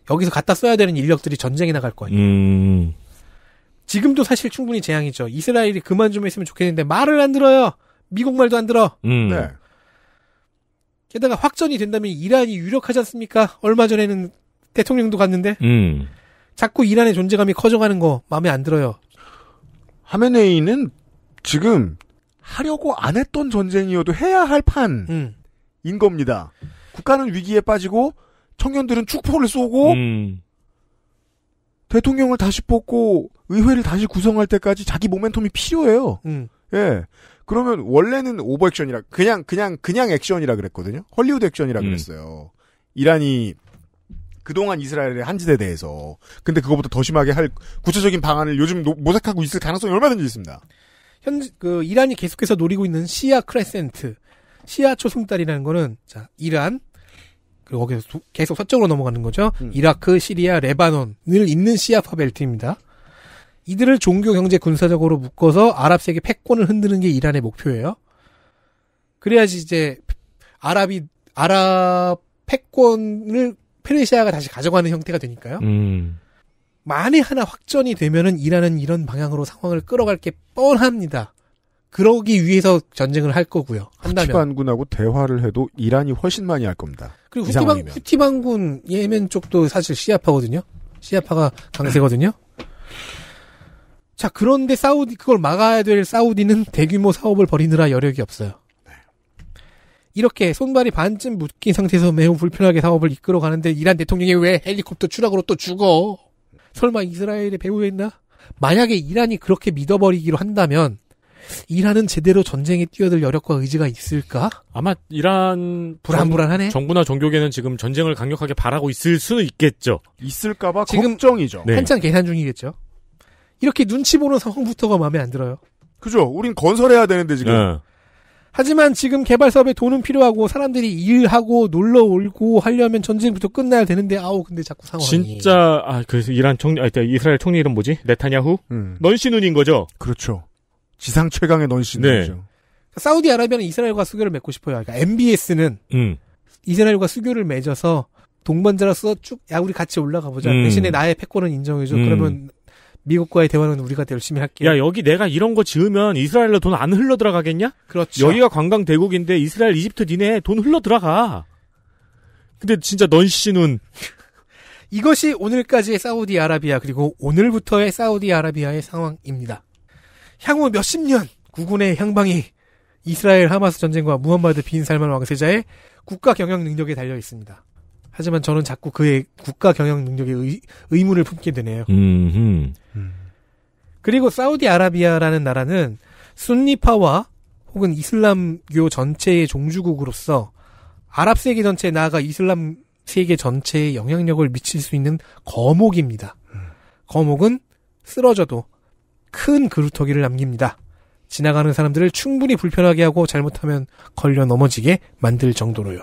여기서 갖다 써야 되는 인력들이 전쟁에 나갈 거 아니에요. 지금도 사실 충분히 재앙이죠. 이스라엘이 그만 좀 했으면 좋겠는데 말을 안 들어요. 미국 말도 안 들어. 네. 게다가 확전이 된다면 이란이 유력하지 않습니까? 얼마 전에는 대통령도 갔는데 자꾸 이란의 존재감이 커져가는 거 마음에 안 들어요. 하메네이는 지금 하려고 안 했던 전쟁이어도 해야 할 판인 겁니다. 국가는 위기에 빠지고 청년들은 축포를 쏘고 대통령을 다시 뽑고 의회를 다시 구성할 때까지 자기 모멘텀이 필요해요. 예. 그러면 원래는 오버 액션이라 그냥 액션이라 그랬거든요. 헐리우드 액션이라 그랬어요. 이란이 그동안 이스라엘의 한짓에 대해서. 근데 그거보다 더 심하게 할 구체적인 방안을 요즘 모색하고 있을 가능성이 얼마든지 있습니다. 현재 이란이 계속해서 노리고 있는 시아 크레센트, 시아 초승달이라는 거는 자 이란 그리고 거기서 계속 서쪽으로 넘어가는 거죠. 이라크, 시리아, 레바논을 잇는 시아파 벨트입니다. 이들을 종교, 경제, 군사적으로 묶어서 아랍 세계 패권을 흔드는 게 이란의 목표예요. 그래야지 이제 아랍 패권을 페르시아가 다시 가져가는 형태가 되니까요. 만에 하나 확전이 되면은 이란은 이런 방향으로 상황을 끌어갈 게 뻔합니다. 그러기 위해서 전쟁을 할 거고요. 한다면. 후티 반군하고 대화를 해도 이란이 훨씬 많이 할 겁니다. 그리고 후티 반군 예멘 쪽도 사실 시아파거든요. 시아파가 강세거든요. 자, 그런데 그걸 막아야 될 사우디는 대규모 사업을 벌이느라 여력이 없어요. 이렇게 손발이 반쯤 묶인 상태에서 매우 불편하게 사업을 이끌어 가는데 이란 대통령이 왜 헬리콥터 추락으로 또 죽어? 설마 이스라엘의 배후였나? 만약에 이란이 그렇게 믿어버리기로 한다면 이란은 제대로 전쟁에 뛰어들 여력과 의지가 있을까? 아마 이란 불안하네. 정부나 종교계는 지금 전쟁을 강력하게 바라고 있을 수는 있겠죠. 있을까봐 걱정이죠. 네. 한참 계산 중이겠죠. 이렇게 눈치 보는 상황부터가 마음에 안 들어요. 그죠. 우린 건설해야 되는데 지금. 네. 하지만 지금 개발 사업에 돈은 필요하고 사람들이 일하고 놀러 오고 하려면 전쟁부터 끝나야 되는데 근데 자꾸 상황이 진짜 그래서 이스라엘 총리 이름 뭐지? 네타냐후? 넌시눈인 거죠. 그렇죠. 지상 최강의 넌시눈이죠. 네. 사우디아라비아는 이스라엘과 수교를 맺고 싶어요. 그러니까 MBS는 이스라엘과 수교를 맺어서 동반자로서 쭉 우리 같이 올라가 보자. 대신에 나의 패권은 인정해줘. 그러면 미국과의 대화는 우리가 열심히 할게요. 야, 여기 내가 이런 거 지으면 이스라엘로 돈 안 흘러 들어가겠냐? 그렇죠. 여기가 관광 대국인데 이스라엘, 이집트 니네 돈 흘러 들어가. 근데 진짜 넌씨는 이것이 오늘까지의 사우디아라비아 그리고 오늘부터의 사우디아라비아의 상황입니다. 향후 몇십 년 구군의 향방이 이스라엘 하마스 전쟁과 무함마드 빈 살만 왕세자의 국가 경영 능력에 달려 있습니다. 하지만 저는 자꾸 그의 국가 경영 능력에 의문을 품게 되네요. 그리고 사우디아라비아라는 나라는 순니파와 혹은 이슬람교 전체의 종주국으로서 아랍 세계 전체에 나아가 이슬람 세계 전체에 영향력을 미칠 수 있는 거목입니다. 거목은 쓰러져도 큰 그루터기를 남깁니다. 지나가는 사람들을 충분히 불편하게 하고 잘못하면 걸려 넘어지게 만들 정도로요.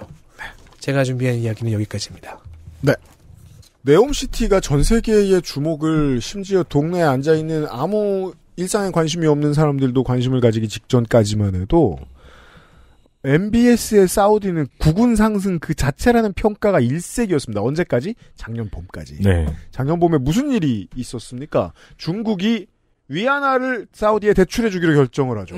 제가 준비한 이야기는 여기까지입니다. 네. 네옴시티가 전 세계의 주목을 심지어 동네에 앉아있는 아무 일상에 관심이 없는 사람들도 관심을 가지기 직전까지만 해도 MBS의 사우디는 국운 상승 그 자체라는 평가가 일색이었습니다. 언제까지? 작년 봄까지. 네. 작년 봄에 무슨 일이 있었습니까? 중국이 위안화를 사우디에 대출해주기로 결정을 하죠.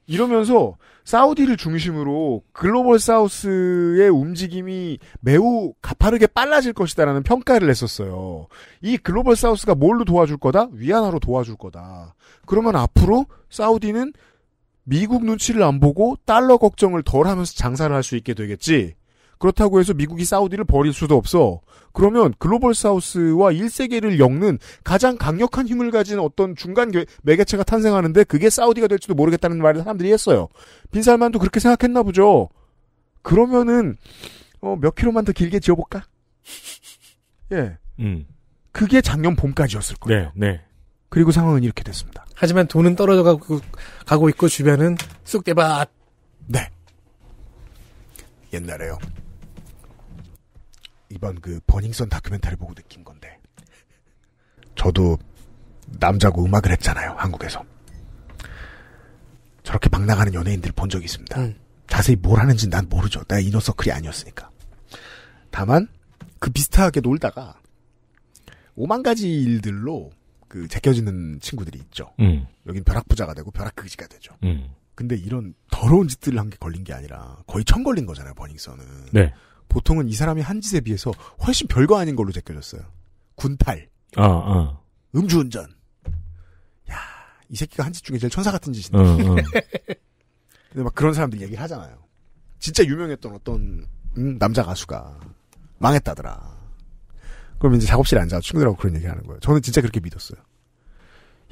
이러면서 사우디를 중심으로 글로벌 사우스의 움직임이 매우 가파르게 빨라질 것이다라는 평가를 했었어요. 이 글로벌 사우스가 뭘로 도와줄 거다? 위안화로 도와줄 거다. 그러면 앞으로 사우디는 미국 눈치를 안 보고 달러 걱정을 덜 하면서 장사를 할 수 있게 되겠지. 그렇다고 해서 미국이 사우디를 버릴 수도 없어. 그러면 글로벌 사우스와 1세계를 엮는 가장 강력한 힘을 가진 어떤 중간 매개체가 탄생하는데 그게 사우디가 될지도 모르겠다는 말을 사람들이 했어요. 빈살만도 그렇게 생각했나 보죠. 그러면은 몇 킬로만 더 길게 지어볼까? 예. 그게 작년 봄까지였을 거예요. 네. 그리고 상황은 이렇게 됐습니다. 하지만 돈은 떨어져 가고 있고 주변은 쑥대밭. 네. 옛날에요. 이번 그 버닝썬 다큐멘터리 보고 느낀 건데 저도 남자고 음악을 했잖아요. 한국에서. 저렇게 막 나가는 연예인들을 본 적이 있습니다. 자세히 뭘 하는지 난 모르죠. 나 이너서클이 아니었으니까. 다만 그 비슷하게 놀다가 5만 가지 일들로 그 제껴지는 친구들이 있죠. 여긴 벼락부자가 되고 벼락그지가 되죠. 근데 이런 더러운 짓들을 한 게 걸린 게 아니라 거의 천 걸린 거잖아요. 버닝썬은. 네. 보통은 이 사람이 한 짓에 비해서 훨씬 별거 아닌 걸로 제껴졌어요. 군탈. 음주운전. 야, 이 새끼가 한 짓 중에 제일 천사 같은 짓인데. 근데 막 그런 사람들 얘기를 하잖아요. 진짜 유명했던 어떤 남자 가수가 망했다더라. 그럼 이제 작업실에 앉아서 친구들하고 그런 얘기 하는 거예요. 저는 진짜 그렇게 믿었어요.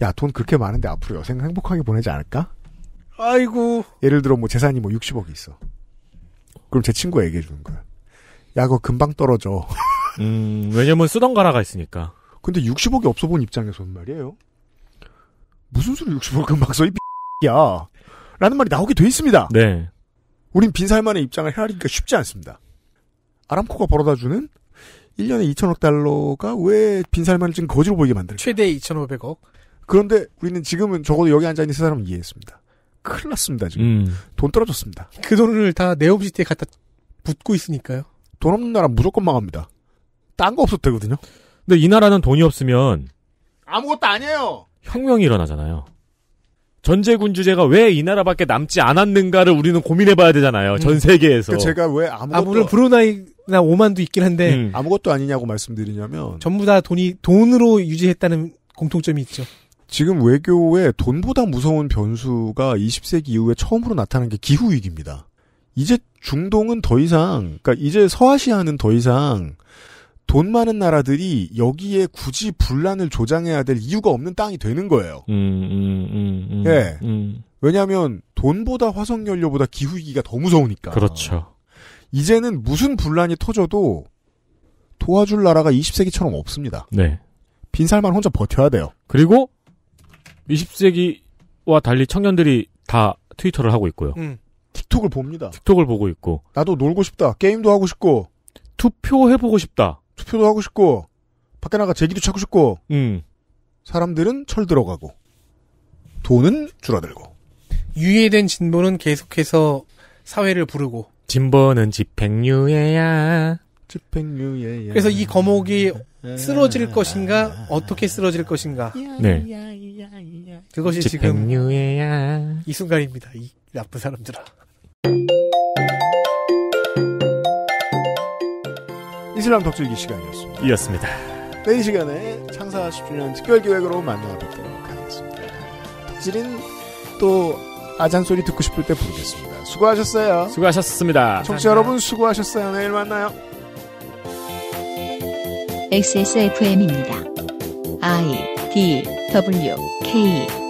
야, 돈 그렇게 많은데 앞으로 여생 행복하게 보내지 않을까? 아이고. 예를 들어 뭐 재산이 뭐 60억이 있어. 그럼 제 친구가 얘기해 주는 거야. 야, 그거 금방 떨어져. 왜냐면 쓰던 가라가 있으니까. 근데 60억이 없어 본 입장에서는 말이에요. 무슨 소리 60억 금방 써, 이 야. 라는 말이 나오게 돼 있습니다. 네. 우린 빈살만의 입장을 헤아리기가 쉽지 않습니다. 아람코가 벌어다주는 1년에 2천억 달러가 왜 빈살만을 지금 거지로 보이게 만들까? 최대 2,500억. 그런데 우리는 지금은 적어도 여기 앉아있는 세 사람은 이해했습니다. 큰일 났습니다, 지금. 돈 떨어졌습니다. 그 돈을 다 네옴시티에 갖다 붓고 있으니까요. 돈 없는 나라 무조건 망합니다. 딴 거 없어도 되거든요. 근데 이 나라는 돈이 없으면 아무것도 아니에요. 혁명이 일어나잖아요. 전제군주제가 왜 이 나라밖에 남지 않았는가를 우리는 고민해봐야 되잖아요. 전 세계에서. 제가 왜 아무것도 물론 브루나이나 오만도 있긴 한데 아무것도 아니냐고 말씀드리냐면 전부 다 돈으로 유지했다는 공통점이 있죠. 지금 외교에 돈보다 무서운 변수가 20세기 이후에 처음으로 나타난 게 기후위기입니다. 이제 중동은 더 이상, 그러니까 이제 서아시아는 더 이상 돈 많은 나라들이 여기에 굳이 분란을 조장해야 될 이유가 없는 땅이 되는 거예요. 예. 왜냐하면 돈보다 화석연료보다 기후위기가 더 무서우니까. 그렇죠. 이제는 무슨 분란이 터져도 도와줄 나라가 20세기처럼 없습니다. 네. 빈살만 혼자 버텨야 돼요. 그리고 20세기와 달리 청년들이 다 트위터를 하고 있고요. 틱톡을 봅니다. 틱톡을 보고 있고. 나도 놀고 싶다. 게임도 하고 싶고. 투표해보고 싶다. 투표도 하고 싶고. 밖에 나가 제기도 찾고 싶고. 사람들은 철들어가고. 돈은 줄어들고. 유예된 진보는 계속해서 사회를 부르고. 진보는 집행유예야. 집행유예야. 그래서 이 거목이 쓰러질 것인가 어떻게 쓰러질 것인가. 네. 그것이 집행유예야. 지금 이 순간입니다. 이 나쁜 사람들아. 이슬람 덕질기 시간이었습니다. 이었습니다. 내일 시간에 창사 10주년 특별기획으로 만나 뵙도록 하겠습니다. 덕질인 또 아잔소리 듣고 싶을 때 부르겠습니다. 수고하셨어요. 수고하셨습니다. 청취자 여러분 수고하셨어요. 내일 만나요. XSFM입니다. I, D, W, K